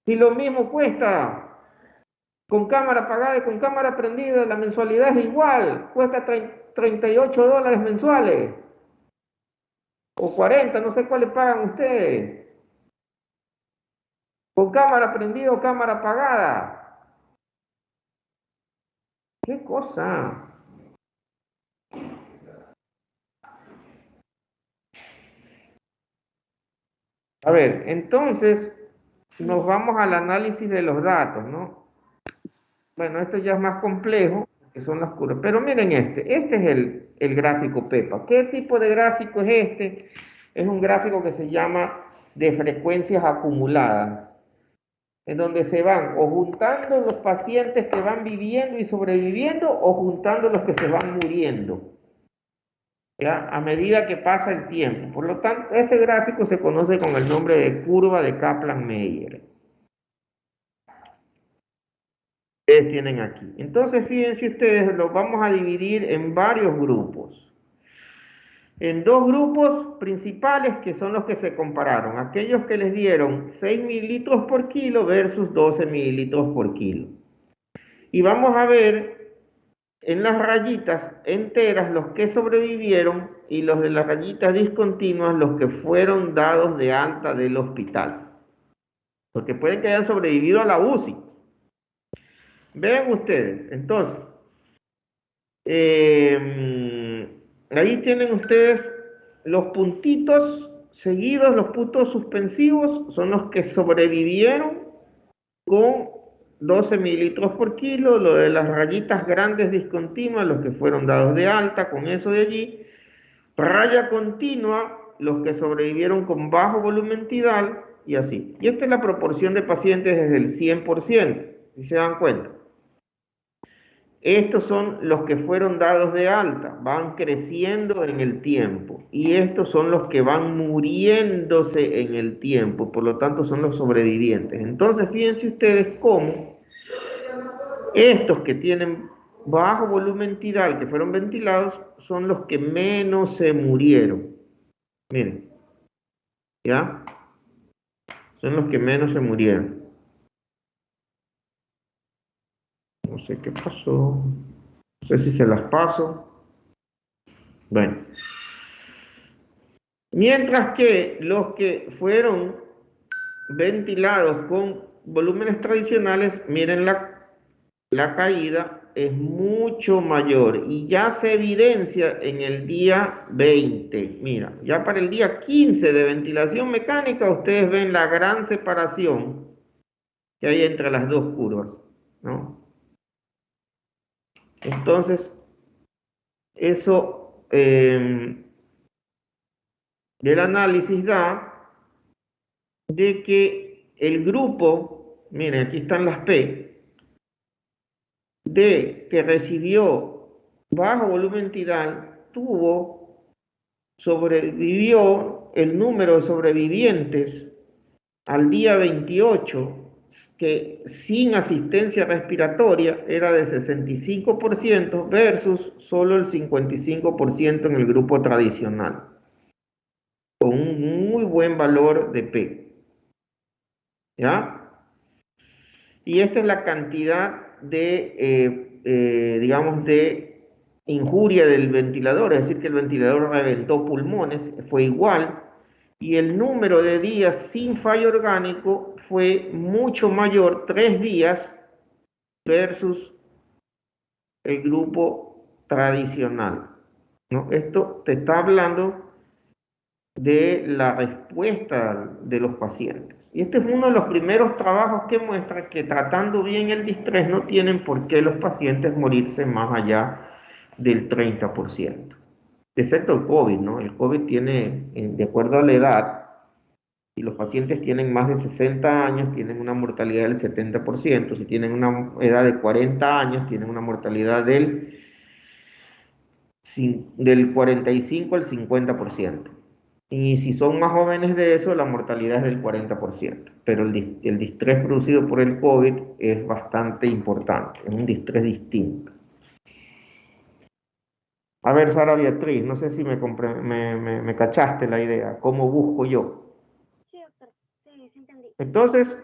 Si lo mismo cuesta. Con cámara apagada y con cámara prendida, la mensualidad es igual. Cuesta $38 mensuales. O 40, no sé cuáles pagan ustedes. Con cámara prendida o cámara apagada. ¿Qué cosa? A ver, entonces nos vamos al análisis de los datos, ¿no? Bueno, esto ya es más complejo, que son las curvas. Pero miren este es el gráfico PEPA. ¿Qué tipo de gráfico es este? Es un gráfico que se llama de frecuencias acumuladas, en donde se van o juntando los pacientes que van viviendo y sobreviviendo o juntando los que se van muriendo, ¿ya? A medida que pasa el tiempo. Por lo tanto, ese gráfico se conoce con el nombre de curva de Kaplan-Meier. Ustedes tienen aquí. Entonces, fíjense ustedes, los vamos a dividir en varios grupos. En dos grupos principales que son los que se compararon. Aquellos que les dieron 6 mililitros por kilo versus 12 mililitros por kilo. Y vamos a ver en las rayitas enteras los que sobrevivieron y los de las rayitas discontinuas los que fueron dados de alta del hospital. Porque pueden que hayan sobrevivido a la UCI. Vean ustedes, entonces, ahí tienen ustedes los puntitos seguidos, los puntos suspensivos, son los que sobrevivieron con 12 mililitros por kilo, lo de las rayitas grandes discontinuas, los que fueron dados de alta, con eso de allí, raya continua, los que sobrevivieron con bajo volumen tidal, y así. Y esta es la proporción de pacientes desde el 100%, si se dan cuenta. Estos son los que fueron dados de alta, van creciendo en el tiempo. Y estos son los que van muriéndose en el tiempo, por lo tanto son los sobrevivientes. Entonces, fíjense ustedes cómo estos que tienen bajo volumen tidal, que fueron ventilados, son los que menos se murieron. Miren, ¿ya? Son los que menos se murieron. No sé qué pasó. No sé si se las paso. Bueno. Mientras que los que fueron ventilados con volúmenes tradicionales, miren la caída es mucho mayor y ya se evidencia en el día 20. Mira, ya para el día 15 de ventilación mecánica ustedes ven la gran separación que hay entre las dos curvas, ¿no? Entonces, eso del análisis da de que el grupo, miren, aquí están las P, de que recibió bajo volumen tidal, sobrevivió el número de sobrevivientes al día 28, que sin asistencia respiratoria era de 65% versus solo el 55% en el grupo tradicional, con un muy buen valor de P. ¿Ya? Y esta es la cantidad de digamos, de injuria del ventilador, es decir, que el ventilador reventó pulmones, fue igual, y el número de días sin fallo orgánico fue mucho mayor, 3 días versus el grupo tradicional, ¿no? Esto te está hablando de la respuesta de los pacientes. Y este es uno de los primeros trabajos que muestra que tratando bien el distrés no tienen por qué los pacientes morirse más allá del 30%. Excepto el COVID, ¿no? El COVID tiene, de acuerdo a la edad, si los pacientes tienen más de 60 años, tienen una mortalidad del 70%. Si tienen una edad de 40 años, tienen una mortalidad del 45 al 50%. Y si son más jóvenes de eso, la mortalidad es del 40%. Pero el distrés producido por el COVID es bastante importante, es un distrés distinto. A ver, Sara Beatriz, no sé si me cachaste la idea. ¿Cómo busco yo? Sí, doctor. Sí, sí entendí. Entonces,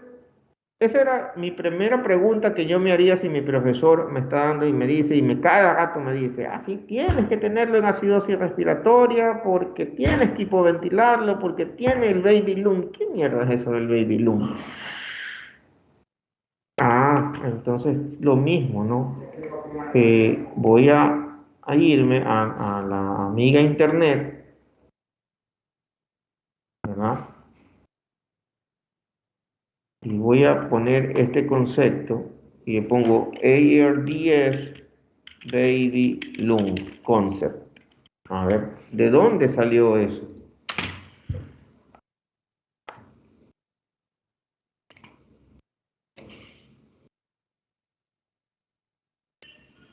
esa era mi primera pregunta que yo me haría si mi profesor me está dando y me dice, cada rato me dice, sí, tienes que tenerlo en acidosis respiratoria, porque tienes que hipoventilarlo, porque tiene el baby lung. ¿Qué mierda es eso del baby lung? Entonces lo mismo, ¿no? Voy a irme a la amiga internet, ¿verdad? Y voy a poner este concepto y le pongo ARDS Baby Lung Concept. A ver, ¿de dónde salió eso?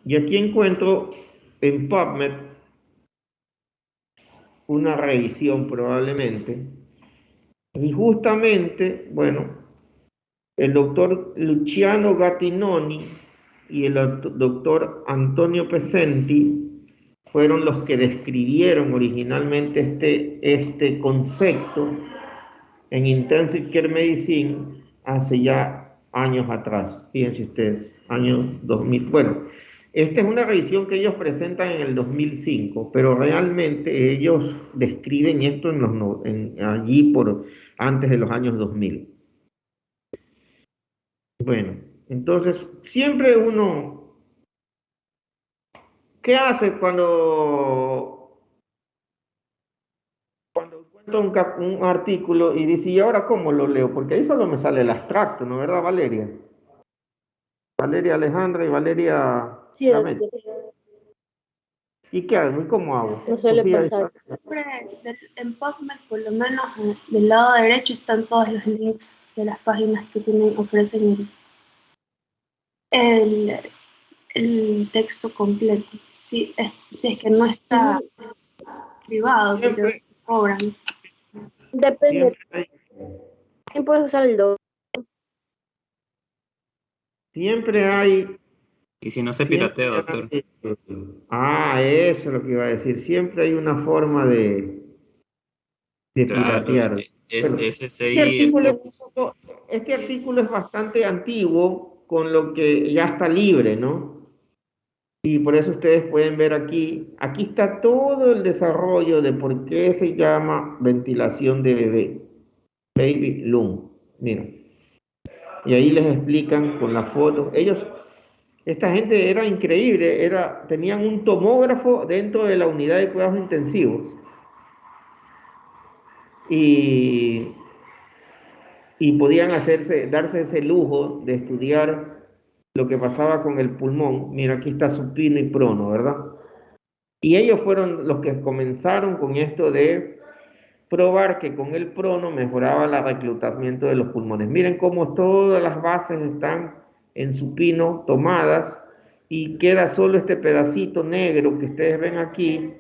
Y aquí encuentro en PubMed una revisión probablemente. Y justamente, bueno, el doctor Luciano Gattinoni y el doctor Antonio Pesenti fueron los que describieron originalmente este concepto en Intensive Care Medicine hace ya años atrás. Fíjense ustedes, años 2000. Bueno, esta es una revisión que ellos presentan en el 2005, pero realmente ellos describen esto allí por antes de los años 2000. Bueno, entonces siempre uno, ¿qué hace cuando encuentra un artículo y dice, ¿y ahora cómo lo leo? Porque ahí solo me sale el abstracto, ¿no es verdad, Valeria? Valeria Alejandra y Valeria Sí, Lamet. doctor. ¿Y qué hago? ¿Y cómo hago? No suele Sofía, pasar. Siempre en PubMed, por lo menos del lado derecho, están todos los links de las páginas que ofrecen el texto completo. Si es que no está privado, porque Siempre, cobran. Depende. siempre, ¿Quién puede usar el do? siempre hay. Y si no se piratea, doctor. Eso es lo que iba a decir. Siempre hay una forma de Claro, piratear. es Bueno, SSI, Scopus. este artículo es bastante antiguo, con lo que ya está libre, ¿no? Y por eso ustedes pueden ver aquí está todo el desarrollo de por qué se llama ventilación de bebé, baby lung. Miren. Y ahí les explican con la foto. Esta gente era increíble, tenían un tomógrafo dentro de la unidad de cuidados intensivos. Y podían darse ese lujo de estudiar lo que pasaba con el pulmón. Mira, aquí está supino y prono, ¿verdad? Y ellos fueron los que comenzaron con esto de probar que con el prono mejoraba el reclutamiento de los pulmones. Miren cómo todas las bases están en supino tomadas y queda solo este pedacito negro que ustedes ven aquí,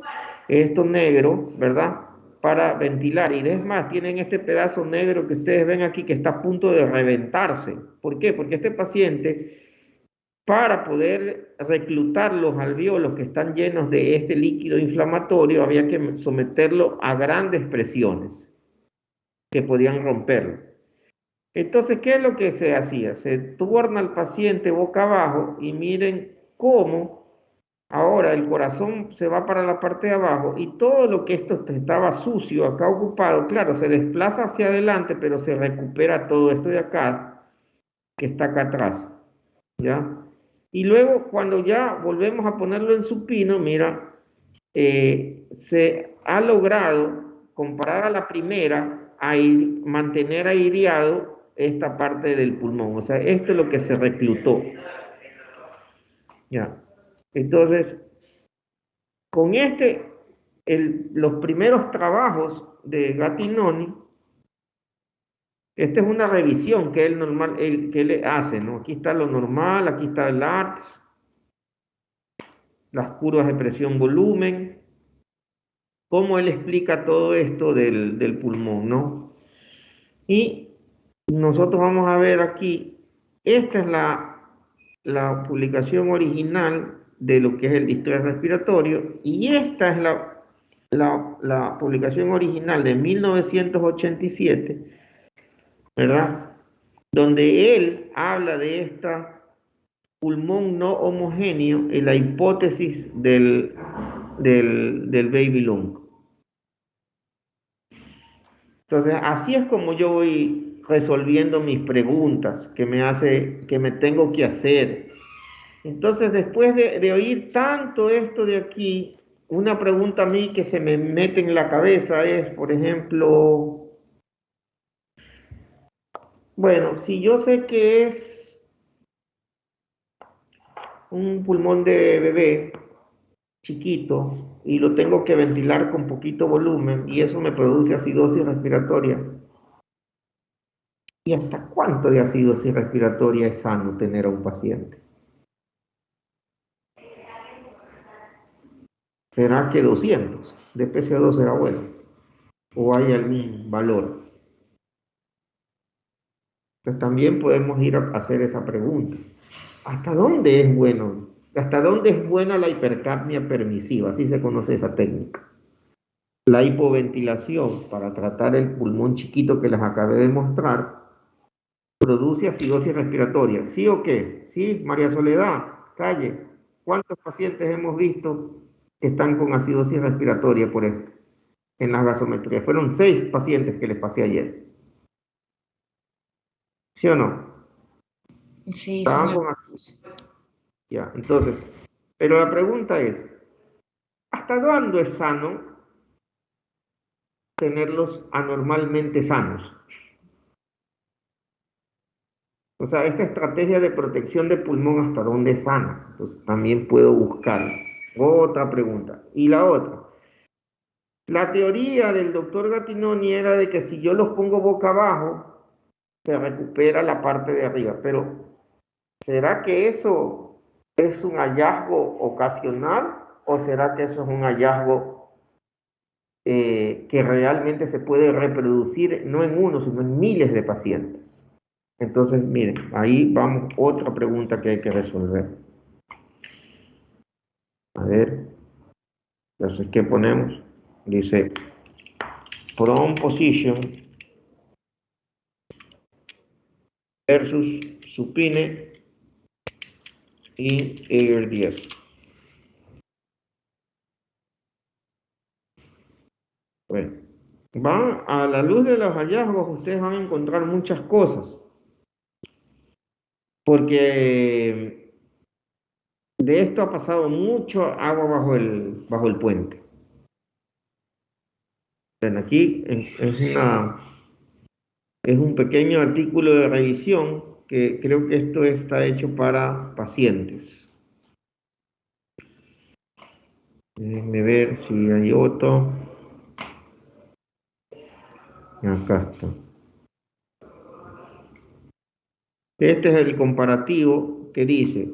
esto negro, ¿verdad? Para ventilar. Y es más, tienen este pedazo negro que ustedes ven aquí que está a punto de reventarse. ¿Por qué? Porque este paciente, para poder reclutar los alvéolos que están llenos de este líquido inflamatorio, había que someterlo a grandes presiones que podían romperlo. Entonces, ¿qué es lo que se hacía? Se turna al paciente boca abajo y miren cómo ahora el corazón se va para la parte de abajo y todo lo que esto estaba sucio, acá ocupado, claro, se desplaza hacia adelante, pero se recupera todo esto de acá, que está acá atrás, ¿ya? Y luego cuando ya volvemos a ponerlo en supino, mira, se ha logrado, comparada a la primera, mantener aireado esta parte del pulmón. O sea, esto es lo que se reclutó. Ya. Entonces, con los primeros trabajos de Gattinoni, esta es una revisión que él hace, ¿no? Aquí está lo normal, aquí está el ARTS, las curvas de presión-volumen, cómo él explica todo esto del pulmón, ¿no? Y nosotros vamos a ver aquí, esta es la publicación original de lo que es el distrés respiratorio, y esta es la publicación original de 1987, ¿verdad? Donde él habla de esta pulmón no homogéneo en la hipótesis del baby lung. Entonces, así es como yo voy resolviendo mis preguntas que me tengo que hacer. Entonces, después de oír tanto esto de aquí, una pregunta a mí que se me mete en la cabeza es, por ejemplo, bueno, si yo sé que es un pulmón de bebé chiquito y lo tengo que ventilar con poquito volumen y eso me produce acidosis respiratoria, ¿y hasta cuánto de acidosis respiratoria es sano tener a un paciente? ¿Será que 200 de PCO2 será bueno? ¿O hay algún valor? Pues también podemos ir a hacer esa pregunta. ¿Hasta dónde es bueno? ¿Hasta dónde es buena la hipercapnia permisiva? Así se conoce esa técnica. La hipoventilación para tratar el pulmón chiquito que les acabé de mostrar produce acidosis respiratoria. ¿Sí o qué? ¿Sí? María Soledad, calle. ¿Cuántos pacientes hemos visto que están con acidosis respiratoria por esto? En las gasometrías. Fueron 6 pacientes que les pasé ayer. ¿Sí o no? Sí, Estaban señor. con ya, entonces, pero la pregunta es, ¿hasta cuándo es sano tenerlos anormalmente sanos? O sea, esta estrategia de protección de pulmón, ¿hasta dónde es sana? Entonces, también puedo buscar. Otra pregunta. Y la otra. La teoría del doctor Gattinoni era de que si yo los pongo boca abajo, se recupera la parte de arriba. Pero, ¿será que eso es un hallazgo ocasional o será que eso es un hallazgo que realmente se puede reproducir no en uno, sino en miles de pacientes? Entonces, miren, ahí vamos, otra pregunta que hay que resolver. A ver, entonces, ¿qué ponemos? Dice, prone position versus supine y air 10. Bueno, van a la luz de los hallazgos, ustedes van a encontrar muchas cosas. Porque de esto ha pasado mucho agua bajo el puente. Ven, aquí es un pequeño artículo de revisión que creo que esto está hecho para pacientes. Déjenme ver si hay otro. Acá está. Este es el comparativo que dice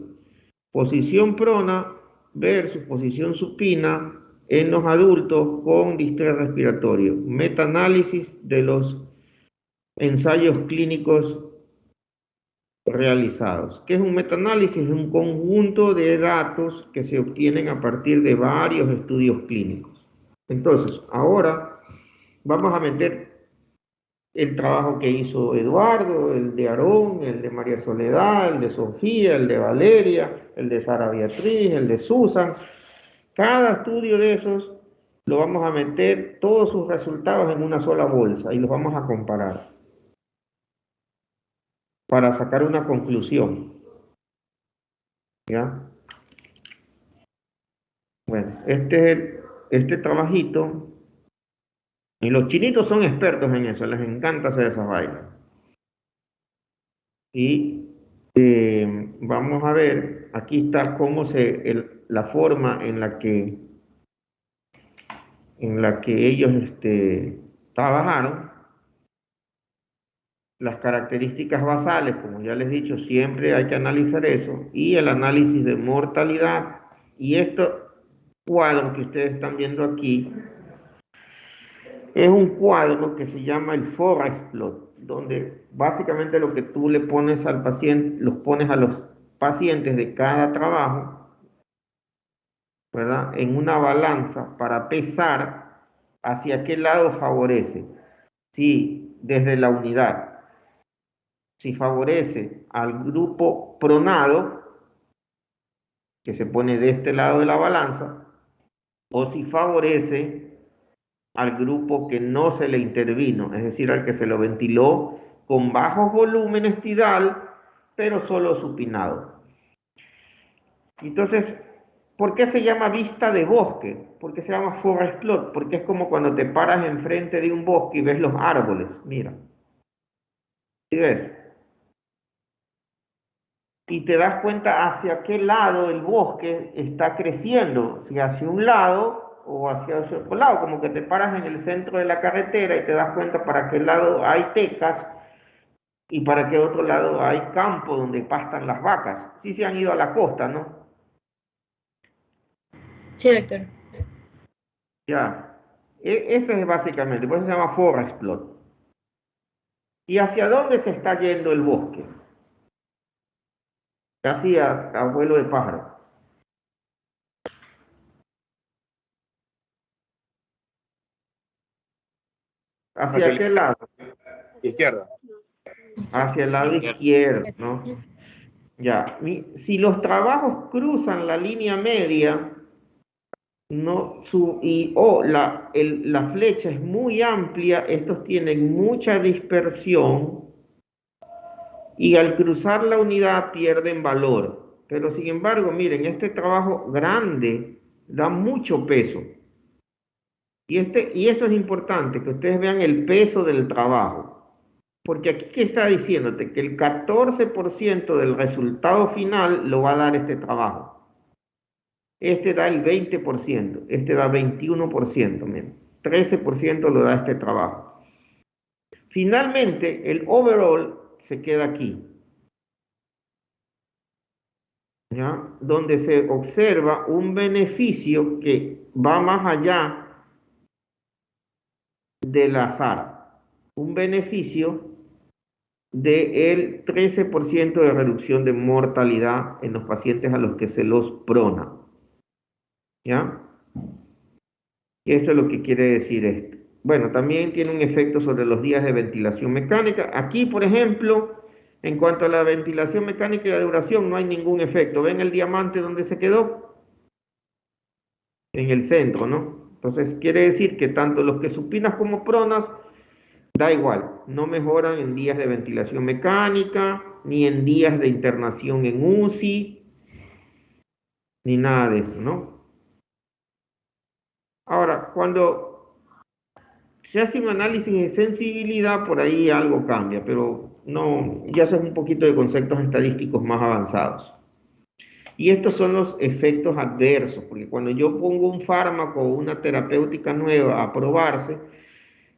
posición prona versus posición supina en los adultos con distrés respiratorio. Metaanálisis de los ensayos clínicos realizados. ¿Qué es un metaanálisis? Es un conjunto de datos que se obtienen a partir de varios estudios clínicos. Entonces, ahora vamos a meter el trabajo que hizo Eduardo, el de Aarón, el de María Soledad, el de Sofía, el de Valeria, el de Sara Beatriz, el de Susan. Cada estudio de esos lo vamos a meter todos sus resultados en una sola bolsa y los vamos a comparar para sacar una conclusión. ¿Ya? Bueno, este trabajito, y los chinitos son expertos en eso, les encanta hacer esas vainas. Y vamos a ver, aquí está cómo la forma en la que ellos trabajaron, las características basales, como ya les he dicho, siempre hay que analizar eso, y el análisis de mortalidad, y esto cuadro que ustedes están viendo aquí, es un cuadro que se llama el Forest Plot, donde básicamente lo que tú le pones al paciente, los pones a los pacientes de cada trabajo, ¿verdad? En una balanza para pesar hacia qué lado favorece. Si desde la unidad, si favorece al grupo pronado, que se pone de este lado de la balanza, o si favorece al grupo que no se le intervino, es decir, al que se lo ventiló con bajos volúmenes tidal, pero solo supinado. Entonces, ¿por qué se llama vista de bosque? ¿Por qué se llama forest plot? Porque es como cuando te paras enfrente de un bosque y ves los árboles. Mira. ¿Sí ves? Y te das cuenta hacia qué lado el bosque está creciendo, si hacia un lado o hacia otro lado, como que te paras en el centro de la carretera y te das cuenta para qué lado hay tecas y para qué otro lado hay campo donde pastan las vacas. Sí se han ido a la costa, ¿no? Sí, doctor. Ya, eso es básicamente, por eso se llama forest plot. ¿Y hacia dónde se está yendo el bosque? Casi a vuelo de pájaro. ¿Hacia qué lado? Izquierda. Hacia el lado izquierdo, ¿no? Ya, si los trabajos cruzan la línea media, no, la flecha es muy amplia, estos tienen mucha dispersión y al cruzar la unidad pierden valor. Pero sin embargo, miren, este trabajo grande da mucho peso. Y eso es importante, que ustedes vean el peso del trabajo. Porque aquí, ¿qué está diciéndote? Que el 14% del resultado final lo va a dar este trabajo. Este da el 20%, este da 21%, miren. 13% lo da este trabajo. Finalmente, el overall se queda aquí, ¿ya? Donde se observa un beneficio que va más allá del azar. Un beneficio del 13% de reducción de mortalidad en los pacientes a los que se los prona. ¿Ya? Eso es lo que quiere decir esto. Bueno, también tiene un efecto sobre los días de ventilación mecánica. Aquí, por ejemplo, en cuanto a la ventilación mecánica y la duración, no hay ningún efecto. ¿Ven el diamante donde se quedó? En el centro, ¿no? Entonces, quiere decir que tanto los que supinas como pronas, da igual, no mejoran en días de ventilación mecánica, ni en días de internación en UCI, ni nada de eso, ¿no? Ahora, cuando se hace un análisis de sensibilidad, por ahí algo cambia, pero no, ya son un poquito de conceptos estadísticos más avanzados. Y estos son los efectos adversos, porque cuando yo pongo un fármaco o una terapéutica nueva a probarse,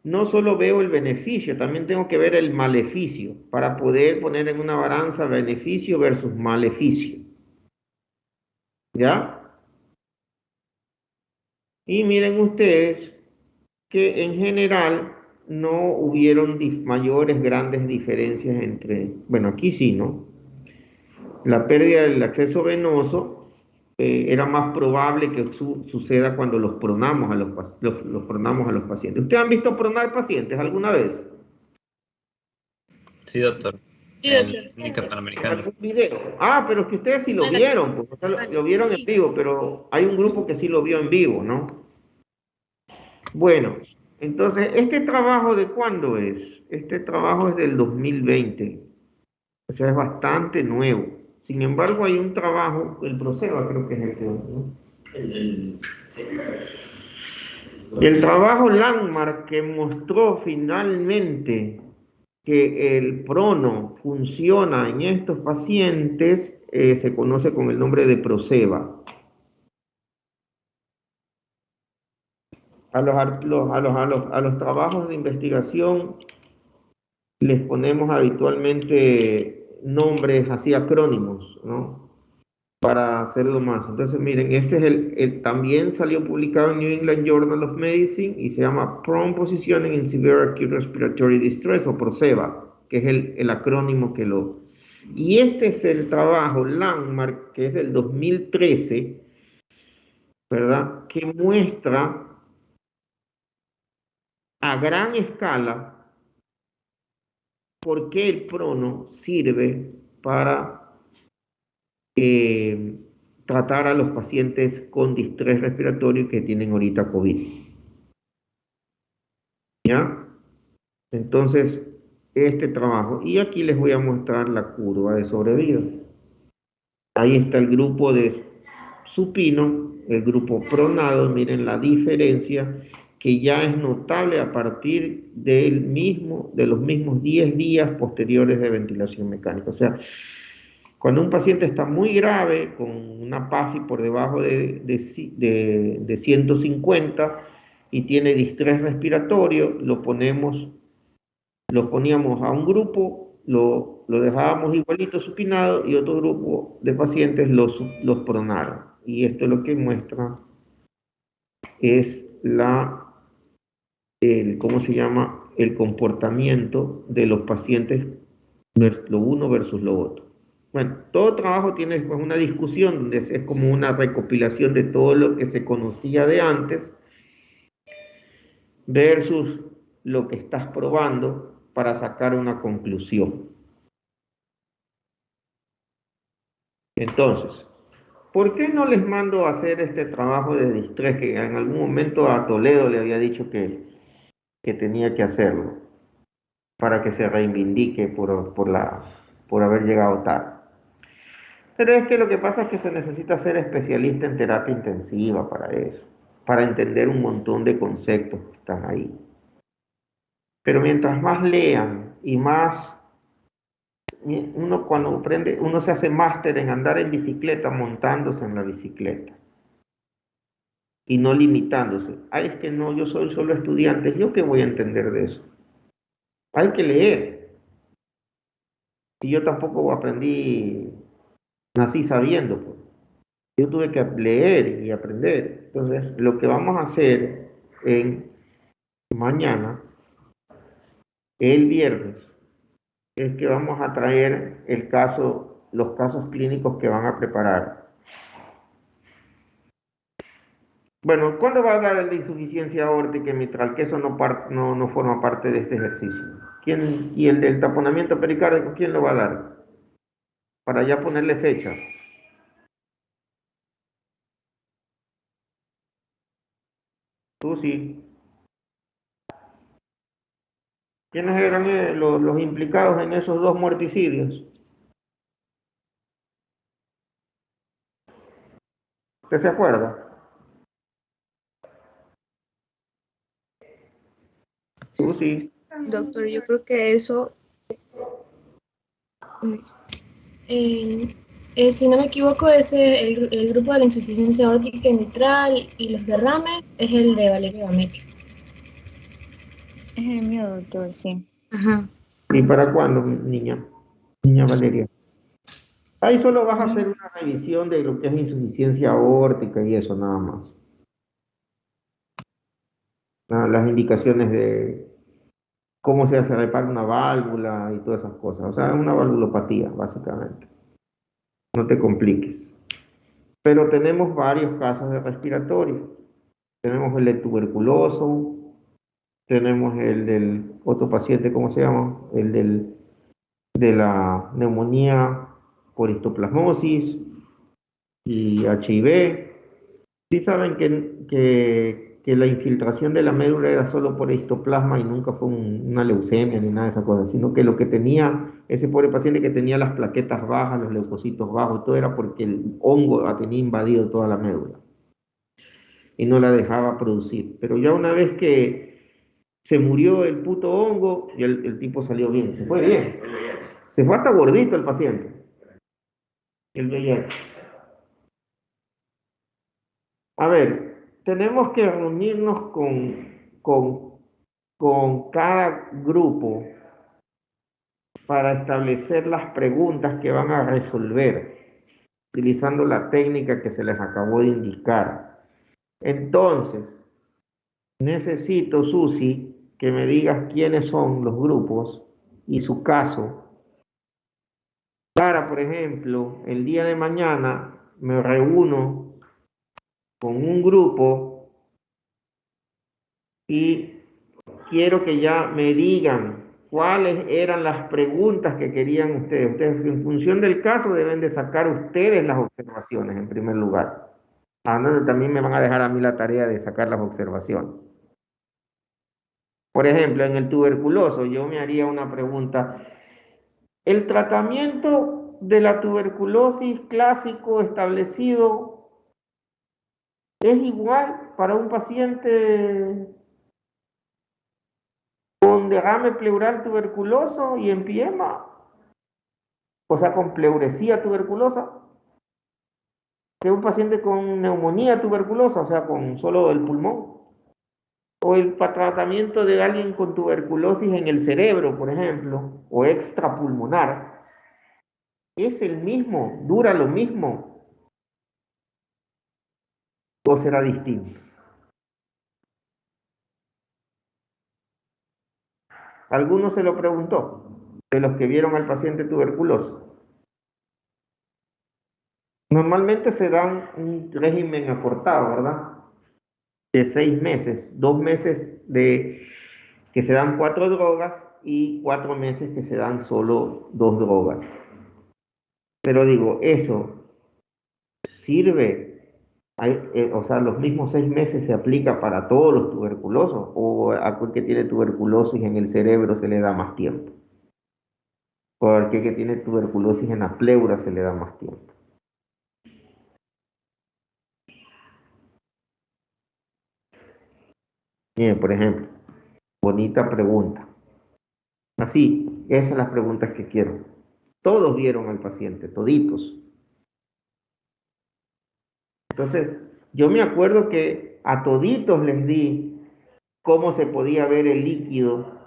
no solo veo el beneficio, también tengo que ver el maleficio, para poder poner en una balanza beneficio versus maleficio. ¿Ya? Y miren ustedes que en general no hubieron mayores grandes diferencias entre, bueno, aquí sí, ¿no? La pérdida del acceso venoso era más probable que suceda cuando los pronamos a los pacientes. ¿Ustedes han visto pronar pacientes alguna vez? Sí, doctor. Sí, En doctor. la clínica panamericana. ¿Algún video? Ah, pero es que ustedes sí lo vieron, pues, o sea, lo vieron en vivo, pero hay un grupo que sí lo vio en vivo, ¿no? Bueno, entonces, ¿este trabajo de cuándo es? Este trabajo es del 2020, o sea, es bastante nuevo. Sin embargo, hay un trabajo, el Proceva creo que es el que, ¿no? El trabajo Landmark que mostró finalmente que el prono funciona en estos pacientes se conoce con el nombre de Proceva. A los trabajos de investigación les ponemos habitualmente nombres así acrónimos, ¿no? Para hacerlo más. Entonces, miren, este es también salió publicado en New England Journal of Medicine y se llama Prone Positioning in Severe Acute Respiratory Distress o PROSEVA, que es el acrónimo que lo... Y este es el trabajo Landmark, que es del 2013, ¿verdad? Que muestra a gran escala por qué el prono sirve para tratar a los pacientes con distrés respiratorio que tienen ahorita COVID. ¿Ya? Entonces, este trabajo. Y aquí les voy a mostrar la curva de sobrevida. Ahí está el grupo de supino, el grupo pronado. Miren la diferencia que ya es notable a partir de los mismos 10 días posteriores de ventilación mecánica. O sea, cuando un paciente está muy grave, con una PAFI por debajo de 150 y tiene distrés respiratorio, lo poníamos a un grupo, lo dejábamos igualito supinado y otro grupo de pacientes los pronaron. Y esto lo que muestra es ¿cómo se llama? El comportamiento de los pacientes, lo uno versus lo otro. Bueno, todo trabajo tiene después una discusión donde es como una recopilación de todo lo que se conocía de antes versus lo que estás probando para sacar una conclusión. Entonces, ¿por qué no les mando a hacer este trabajo de distrés que en algún momento a Toledo le había dicho que tenía que hacerlo para que se reivindique por haber llegado tarde? Pero es que lo que pasa es que se necesita ser especialista en terapia intensiva para eso, para entender un montón de conceptos que están ahí. Pero mientras más lean y más, cuando aprende, uno se hace máster en andar en bicicleta montándose en la bicicleta y no limitándose. Ay, es que no, yo soy solo estudiante, ¿yo qué voy a entender de eso? Hay que leer. Y yo tampoco aprendí, nací sabiendo, pues. Yo tuve que leer y aprender. Entonces, lo que vamos a hacer mañana, el viernes, es que vamos a traer los casos clínicos que van a preparar. Bueno, ¿cuándo va a dar el de insuficiencia aórtica y mitral? Que eso no forma parte de este ejercicio. ¿Y el del taponamiento pericárdico, quién lo va a dar? Para ya ponerle fecha. Tú sí. ¿Quiénes eran los implicados en esos 2 muerticidios? ¿Usted se acuerda? Tú sí. Doctor, yo creo que eso, si no me equivoco, el grupo de la insuficiencia aórtica mitral y los derrames es el de Valeria Gamecho. Es el mío, doctor, sí. Ajá. ¿Y para cuándo, niña? Niña Valeria. Ahí solo vas a hacer una revisión de lo que es insuficiencia aórtica y eso nada más. Las indicaciones de cómo se repara una válvula y todas esas cosas. O sea, es una valvulopatía, básicamente. No te compliques. Pero tenemos varios casos de respiratorio. Tenemos el de tuberculoso, tenemos el del otro paciente, ¿cómo se llama? El del de la neumonía por histoplasmosis y HIV. Sí saben que la infiltración de la médula era solo por histoplasma y nunca fue una leucemia ni nada de esas cosas, sino que lo que tenía ese pobre paciente, que tenía las plaquetas bajas, los leucocitos bajos, todo era porque el hongo tenía invadido toda la médula y no la dejaba producir. Pero ya una vez que se murió el puto hongo, y el tipo salió bien, se fue bien. Se fue hasta gordito el paciente, el VIH. A ver, tenemos que reunirnos con cada grupo para establecer las preguntas que van a resolver, utilizando la técnica que se les acabó de indicar. Entonces, necesito, Susi, que me digas quiénes son los grupos y su caso. Para, por ejemplo, el día de mañana me reúno con un grupo y quiero que ya me digan cuáles eran las preguntas que querían ustedes. Ustedes, en función del caso, deben de sacar ustedes las observaciones en primer lugar. También me van a dejar a mí la tarea de sacar las observaciones. Por ejemplo, en el tuberculoso, yo me haría una pregunta. ¿El tratamiento de la tuberculosis clásico establecido es igual para un paciente con derrame pleural tuberculoso y empiema, o sea, con pleuresía tuberculosa, que un paciente con neumonía tuberculosa, o sea, con solo el pulmón? O el tratamiento de alguien con tuberculosis en el cerebro, por ejemplo, o extrapulmonar, ¿es el mismo? ¿Dura lo mismo? ¿O será distinto? ¿Alguno se lo preguntó de los que vieron al paciente tuberculoso? Normalmente se dan un régimen acortado, ¿verdad? De 6 meses, 2 meses de que se dan 4 drogas y 4 meses que se dan solo 2 drogas. Pero digo, ¿eso sirve? O sea, los mismos 6 meses se aplica para todos los tuberculosos, o a aquel que tiene tuberculosis en el cerebro se le da más tiempo, o a aquel que tiene tuberculosis en la pleura se le da más tiempo. Bien, por ejemplo, bonita pregunta. Así, esas son las preguntas que quiero. Todos vieron al paciente, toditos. Entonces, yo me acuerdo que a toditos les di cómo se podía ver el líquido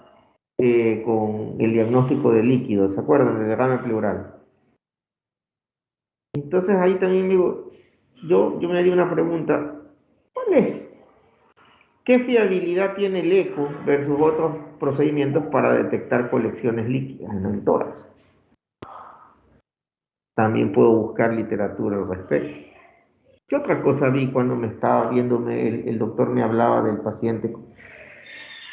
con el diagnóstico de líquido, ¿se acuerdan? Del derrame pleural. Entonces ahí también digo, yo me haría una pregunta, ¿cuál es? ¿Qué fiabilidad tiene el eco versus otros procedimientos para detectar colecciones líquidas en el tórax? También puedo buscar literatura al respecto. ¿Qué otra cosa vi cuando me estaba viéndome, el doctor me hablaba del paciente?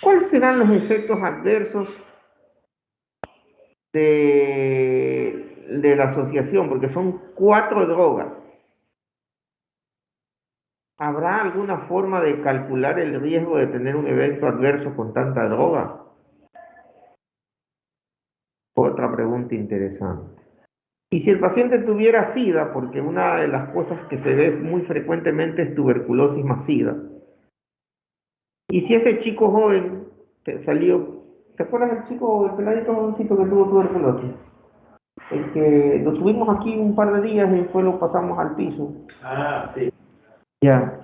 ¿Cuáles serán los efectos adversos de la asociación? Porque son 4 drogas. ¿Habrá alguna forma de calcular el riesgo de tener un evento adverso con tanta droga? Otra pregunta interesante. Y si el paciente tuviera SIDA, porque una de las cosas que se ve muy frecuentemente es tuberculosis más SIDA, y si ese chico joven salió, ¿te acuerdas del chico, el peladito jovencito que tuvo tuberculosis? El que lo tuvimos aquí un par de días y después lo pasamos al piso. Ah, sí. Ya,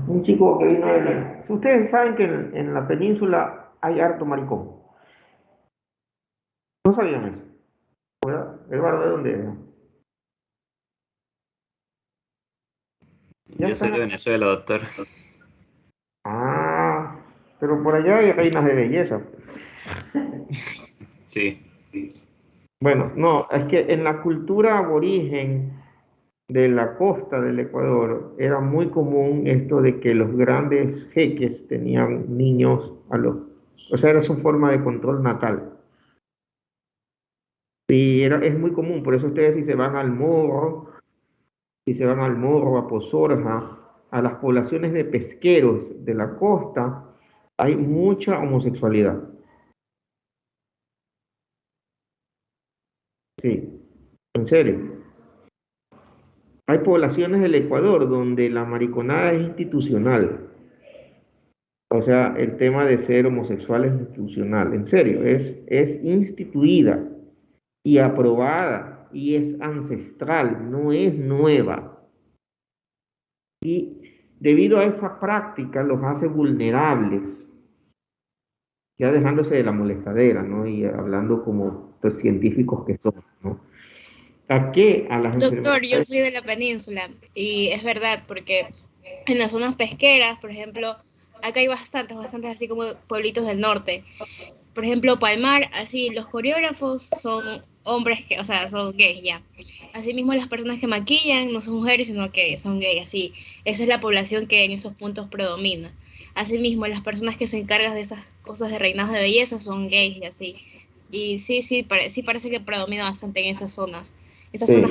un chico que vino de... Ustedes saben que en la península hay harto maricón. ¿No sabían eso? ¿Verdad? ¿Eduardo de dónde era? Yo soy de Venezuela, doctor. Ah, pero por allá hay reinas de belleza. Sí. Bueno, no, es que en la cultura aborigen de la costa del Ecuador era muy común esto de que los grandes jeques tenían niños o sea, era su forma de control natal. Sí, es muy común, por eso ustedes si se van al Morro, a Pozorja, a las poblaciones de pesqueros de la costa, hay mucha homosexualidad. Sí, en serio. Hay poblaciones del Ecuador donde la mariconada es institucional. O sea, el tema de ser homosexual es institucional. En serio, es instituida y aprobada y es ancestral, no es nueva. Y debido a esa práctica los hace vulnerables, ya dejándose de la molestadera, ¿no? Y hablando como los científicos que son, ¿no? ¿A qué? A las Doctor, yo enfermedades. soy de la península y es verdad, porque en las zonas pesqueras, por ejemplo, acá hay bastantes así como pueblitos del norte. Por ejemplo, Palmar, así, los coreógrafos son hombres que, o sea, son gays ya. Asimismo, las personas que maquillan no son mujeres, sino que son gays, así. Esa es la población que en esos puntos predomina. Asimismo, las personas que se encargan de esas cosas de reinados de belleza son gays y así. Y sí, sí parece que predomina bastante en esas zonas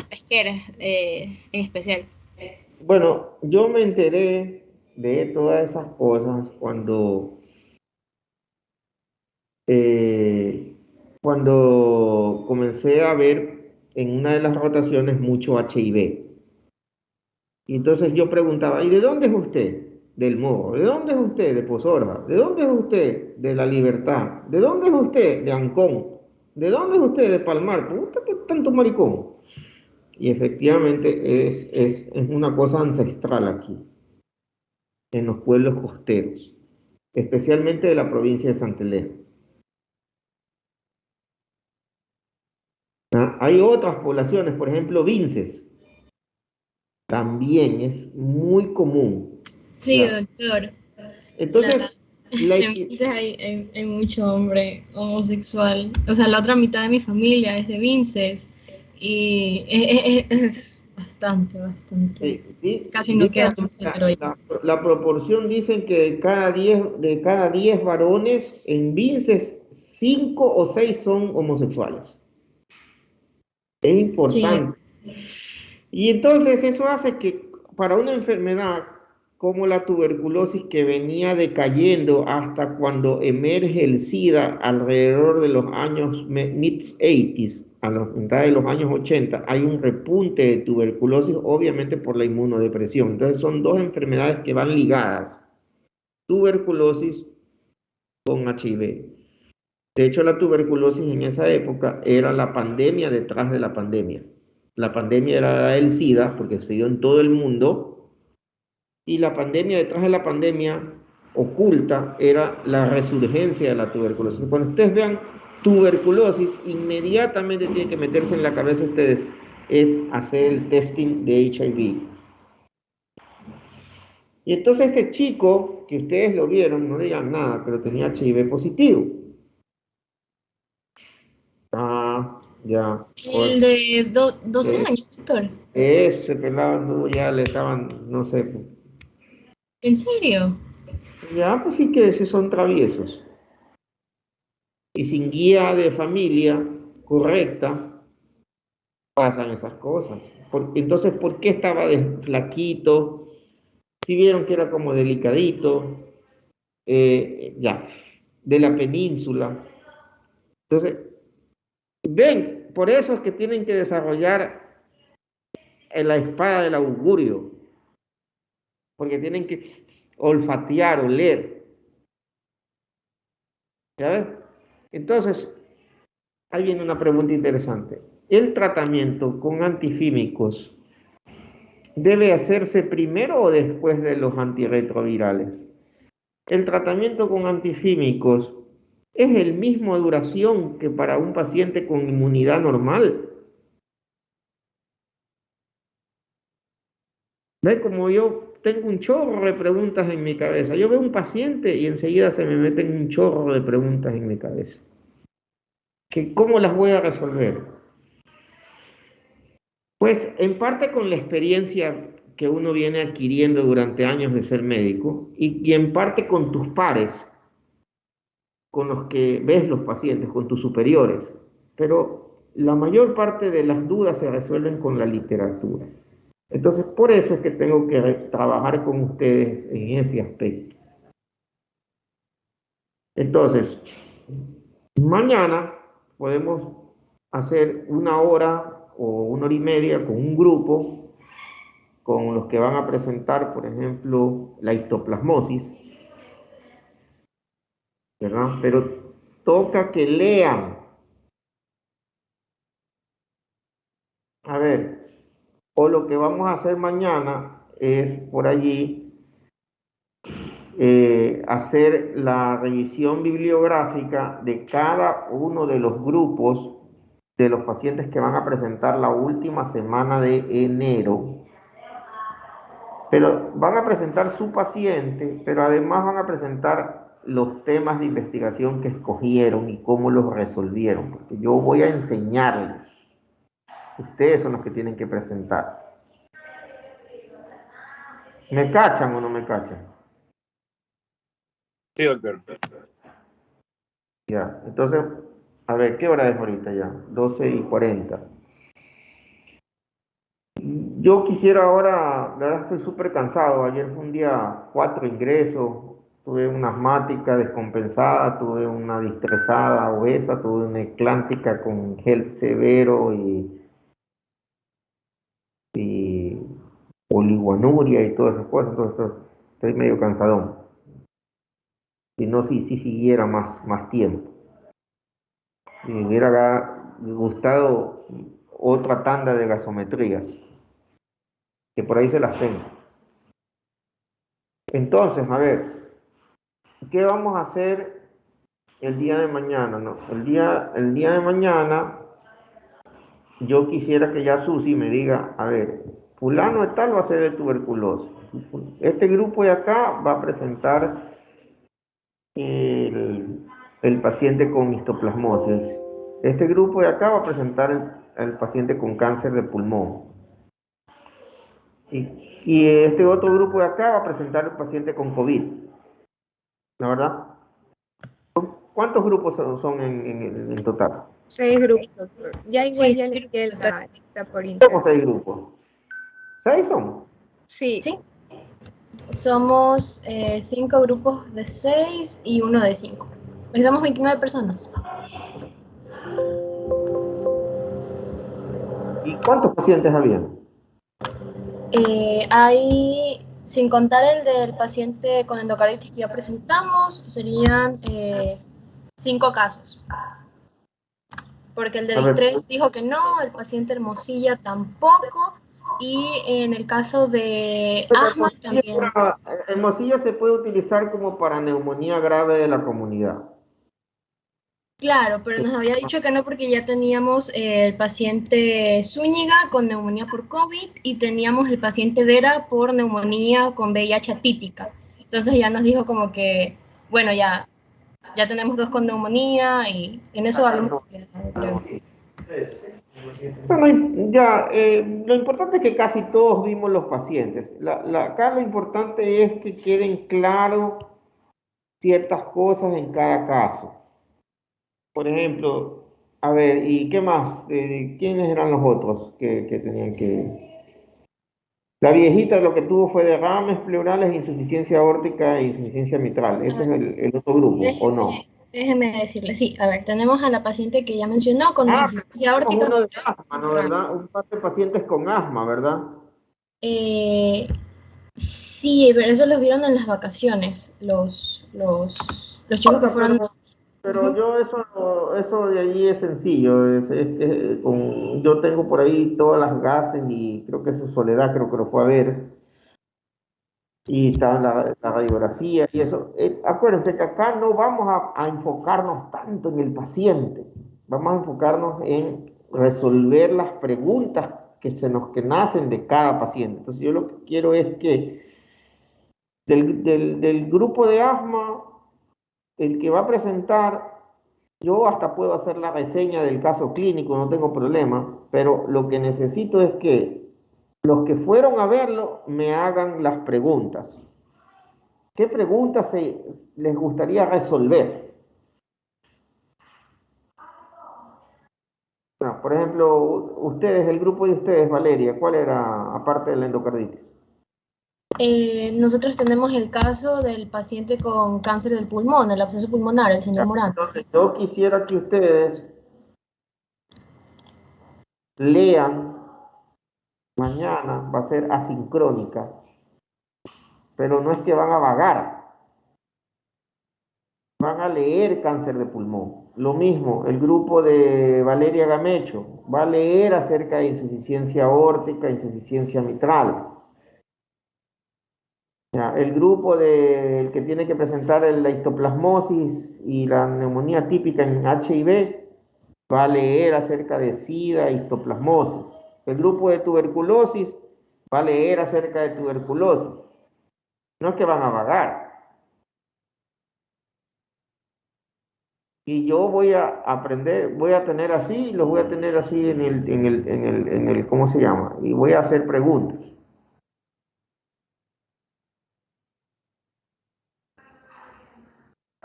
pesqueras en especial. Bueno, yo me enteré de todas esas cosas cuando comencé a ver en una de las rotaciones mucho HIV. Y entonces yo preguntaba, ¿y de dónde es usted? Del Morro. ¿De dónde es usted? De Pozorja. ¿De dónde es usted? De La Libertad. ¿De dónde es usted? De Ancón. ¿De dónde es usted? De Palmar. Puta, ¿qué tanto maricón? Y efectivamente es una cosa ancestral aquí, en los pueblos costeros, especialmente de la provincia de Santelé. Hay otras poblaciones, por ejemplo, Vinces, también es muy común. Sí, Ya. doctor. Entonces, Entonces hay mucho hombre homosexual. O sea, la otra mitad de mi familia es de Vinces y es bastante. Casi no queda la proporción dicen que de cada 10 varones en Vinces, 5 o 6 son homosexuales. Es importante. Sí. Y entonces eso hace que para una enfermedad como la tuberculosis que venía decayendo hasta cuando emerge el SIDA alrededor de los años mid-80s, a la mitad de los años 80, hay un repunte de tuberculosis, obviamente por la inmunodepresión. Entonces son dos enfermedades que van ligadas, tuberculosis con HIV. De hecho, la tuberculosis en esa época era la pandemia detrás de la pandemia. La pandemia era el SIDA, porque se dio en todo el mundo, y la pandemia detrás de la pandemia oculta era la resurgencia de la tuberculosis. Cuando ustedes vean tuberculosis, inmediatamente tienen que meterse en la cabeza ustedes, es hacer el testing de HIV. Y entonces este chico, que ustedes lo vieron, no digan nada, pero tenía HIV positivo. Ya. El de 12 años, doctor. Ese pelado ya le estaban, no sé. ¿En serio? Ya, pues sí que esos son traviesos. Y sin guía de familia correcta, pasan esas cosas. Entonces, ¿por qué estaba de flaquito? Si vieron que era como delicadito, ya, de la península. Entonces, ven, por eso es que tienen que desarrollar la espada del augurio, porque tienen que olfatear, oler. ¿Ya ves? Entonces, ahí viene una pregunta interesante. ¿El tratamiento con antifímicos debe hacerse primero o después de los antirretrovirales? El tratamiento con antifímicos es el mismo duración que para un paciente con inmunidad normal. ¿Ve? Como yo tengo un chorro de preguntas en mi cabeza. Yo veo un paciente y enseguida se me meten un chorro de preguntas en mi cabeza. ¿Cómo las voy a resolver? Pues en parte con la experiencia que uno viene adquiriendo durante años de ser médico y en parte con tus pares, con los que ves los pacientes, con tus superiores. Pero la mayor parte de las dudas se resuelven con la literatura. Entonces, por eso es que tengo que trabajar con ustedes en ese aspecto. Entonces, mañana podemos hacer 1 hora o 1 hora y media con un grupo, con los que van a presentar, por ejemplo, la histoplasmosis, ¿verdad? Pero toca que lean. A ver, o lo que vamos a hacer mañana es por allí hacer la revisión bibliográfica de cada uno de los grupos de los pacientes que van a presentar la última semana de enero. Pero van a presentar su paciente, pero además van a presentar los temas de investigación que escogieron y cómo los resolvieron, porque yo voy a enseñarles. Ustedes son los que tienen que presentar. ¿Me cachan o no me cachan? Sí, doctor. Ya, entonces, a ver, ¿qué hora es ahorita ya? 12:40. Yo quisiera ahora, la verdad estoy súper cansado. Ayer fue un día 4 ingresos, tuve una asmática descompensada, tuve una distresada obesa, tuve una eclántica con gel severo y oliguanuria y todas esas cosas. Entonces estoy medio cansadón. Si no, si siguiera más tiempo. Y me hubiera gustado otra tanda de gasometrías, que por ahí se las tengo. Entonces, a ver, ¿qué vamos a hacer el día de mañana? No, el día de mañana yo quisiera que ya Susi me diga, a ver, fulano de tal va a ser de tuberculosis. Este grupo de acá va a presentar el paciente con histoplasmosis. Este grupo de acá va a presentar el paciente con cáncer de pulmón. Y este otro grupo de acá va a presentar el paciente con COVID. ¿La verdad? ¿Cuántos grupos son en total? 6 grupos, doctor. Ya igual Sí, ya sí, les queda la lista por ¿Cómo internet. 6 grupos? ¿6 son? Sí. Sí. Somos 5 grupos de 6 y uno de 5. Somos 29 personas. ¿Y cuántos pacientes habían? Hay, sin contar el del paciente con endocarditis que ya presentamos, serían 5 casos. Porque el del A ver, estrés dijo que no, el paciente Hermosilla tampoco, y en el caso de asma también. Hermosilla se puede utilizar como para neumonía grave de la comunidad. Claro, pero nos había dicho que no porque ya teníamos el paciente Zúñiga con neumonía por COVID y teníamos el paciente Vera por neumonía con VIH atípica. Entonces ya nos dijo como que, bueno, ya tenemos 2 con neumonía y en eso habíamos quedado, creo. Bueno, ya, lo importante es que casi todos vimos los pacientes. Acá lo importante es que queden claros ciertas cosas en cada caso. Por ejemplo, a ver, ¿y qué más? ¿Quiénes eran los otros que tenían que...? La viejita lo que tuvo fue derrames pleurales, insuficiencia aórtica e insuficiencia mitral. Ese es el otro grupo, ¿o no? Déjeme decirle, sí, a ver, tenemos a la paciente que ya mencionó con insuficiencia aórtica. Uno de asma, ¿no? ¿Verdad? Un par de pacientes con asma, ¿verdad? Sí, pero eso los vieron en las vacaciones, los chicos que fueron... Pero yo eso de allí es sencillo. Yo tengo por ahí todas las gases y creo que eso Soledad creo que lo fue a ver. Y está la radiografía y eso. Acuérdense que acá no vamos a enfocarnos tanto en el paciente. Vamos a enfocarnos en resolver las preguntas que nacen de cada paciente. Entonces yo lo que quiero es que del grupo de asma, el que va a presentar, yo hasta puedo hacer la reseña del caso clínico, no tengo problema, pero lo que necesito es que los que fueron a verlo me hagan las preguntas. ¿Qué preguntas les gustaría resolver? Bueno, Por ejemplo, ustedes, el grupo de ustedes, Valeria, ¿cuál era aparte de la endocarditis? Nosotros tenemos el caso del paciente con cáncer del pulmón, el absceso pulmonar, el señor Morán. Entonces, yo quisiera que ustedes lean, mañana va a ser asincrónica, pero no es que van a vagar, van a leer cáncer de pulmón. Lo mismo, el grupo de Valeria Gamecho va a leer acerca de insuficiencia aórtica, insuficiencia mitral. Ya, el grupo del que tiene que presentar la histoplasmosis y la neumonía típica en HIV va a leer acerca de SIDA e histoplasmosis. El grupo de tuberculosis va a leer acerca de tuberculosis. No es que van a vagar. Y yo voy a aprender, voy a tener así, los voy a tener así en el, ¿cómo se llama? Y voy a hacer preguntas.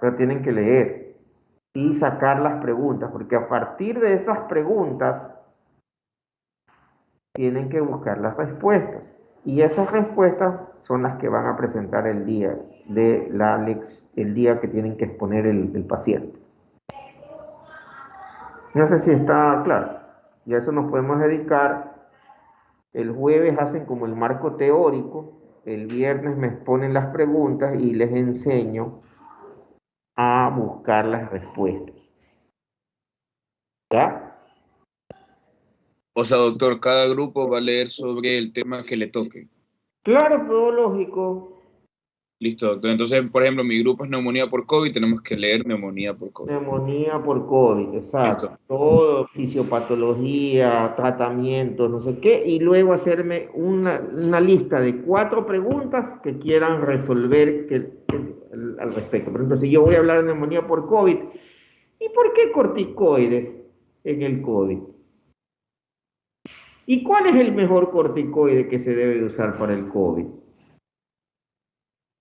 Pero tienen que leer y sacar las preguntas, porque a partir de esas preguntas tienen que buscar las respuestas. Y esas respuestas son las que van a presentar el día de el día que tienen que exponer el paciente. No sé si está claro. Y a eso nos podemos dedicar. El jueves hacen como el marco teórico, el viernes me exponen las preguntas y les enseño a buscar las respuestas. ¿Ya? O sea, doctor, cada grupo va a leer sobre el tema que le toque. Claro, pero lógico. Listo, doctor. Entonces, por ejemplo, mi grupo es neumonía por COVID, tenemos que leer neumonía por COVID. Neumonía por COVID, exacto. Listo. Todo, fisiopatología, tratamientos, no sé qué, y luego hacerme una lista de 4 preguntas que quieran resolver al respecto. Por ejemplo, si yo voy a hablar de neumonía por COVID, ¿y por qué corticoides en el COVID? ¿Y cuál es el mejor corticoide que se debe de usar para el COVID?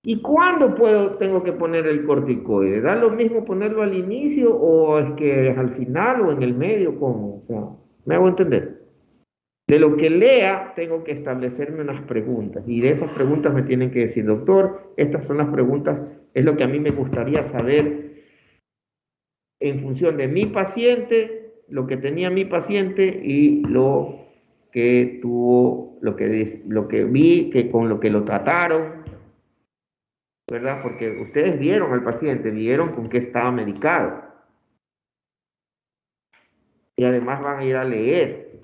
¿Y cuándo tengo que poner el corticoide? ¿Da lo mismo ponerlo al inicio o es que es al final o en el medio? ¿Cómo? O sea, me hago entender. De lo que lea, tengo que establecerme unas preguntas y de esas preguntas me tienen que decir, doctor, estas son las preguntas, es lo que a mí me gustaría saber en función de mi paciente, lo que tenía mi paciente y lo que tuvo, lo que vi, que con lo que lo trataron, ¿verdad? Porque ustedes vieron al paciente, vieron con qué estaba medicado. Y además van a ir a leer.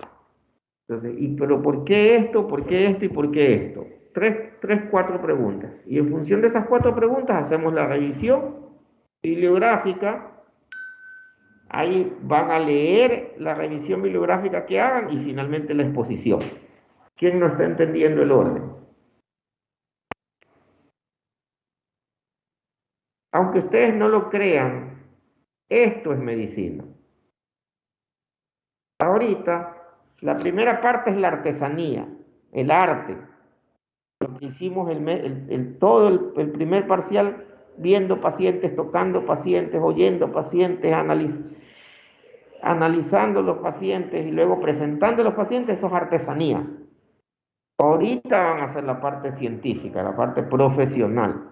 Entonces, pero ¿por qué esto? ¿Por qué esto? ¿Y por qué esto? 4 preguntas. Y en función de esas 4 preguntas hacemos la revisión bibliográfica. Ahí van a leer la revisión bibliográfica que hagan y finalmente la exposición. ¿Quién no está entendiendo el orden? Aunque ustedes no lo crean, esto es medicina. Ahorita, la primera parte es la artesanía, el arte. Lo que hicimos todo el primer parcial, viendo pacientes, tocando pacientes, oyendo pacientes, analizando los pacientes y luego presentando los pacientes, eso es artesanía. Ahorita van a hacer la parte científica, la parte profesional.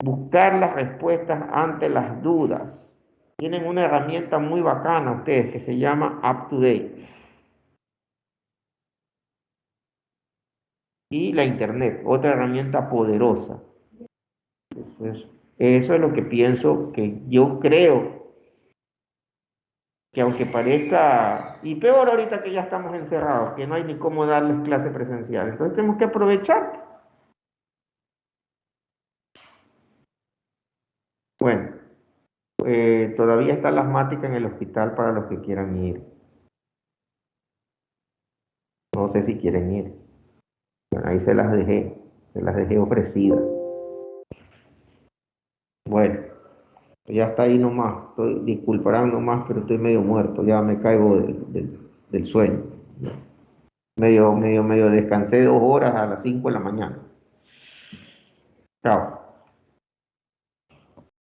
Buscar las respuestas ante las dudas. Tienen una herramienta muy bacana ustedes que se llama UpToDate. Y la internet, otra herramienta poderosa. Eso es lo que pienso, que yo creo que aunque parezca, y peor ahorita que ya estamos encerrados, que no hay ni cómo darles clase presencial, entonces tenemos que aprovechar. Bueno, todavía está la asmática en el hospital para los que quieran ir. No sé si quieren ir. Bueno, ahí se las dejé ofrecidas. Bueno, ya está ahí nomás, disculparán nomás, pero estoy medio muerto, ya me caigo del sueño. Medio descansé 2 horas a las 5 de la mañana. Chao.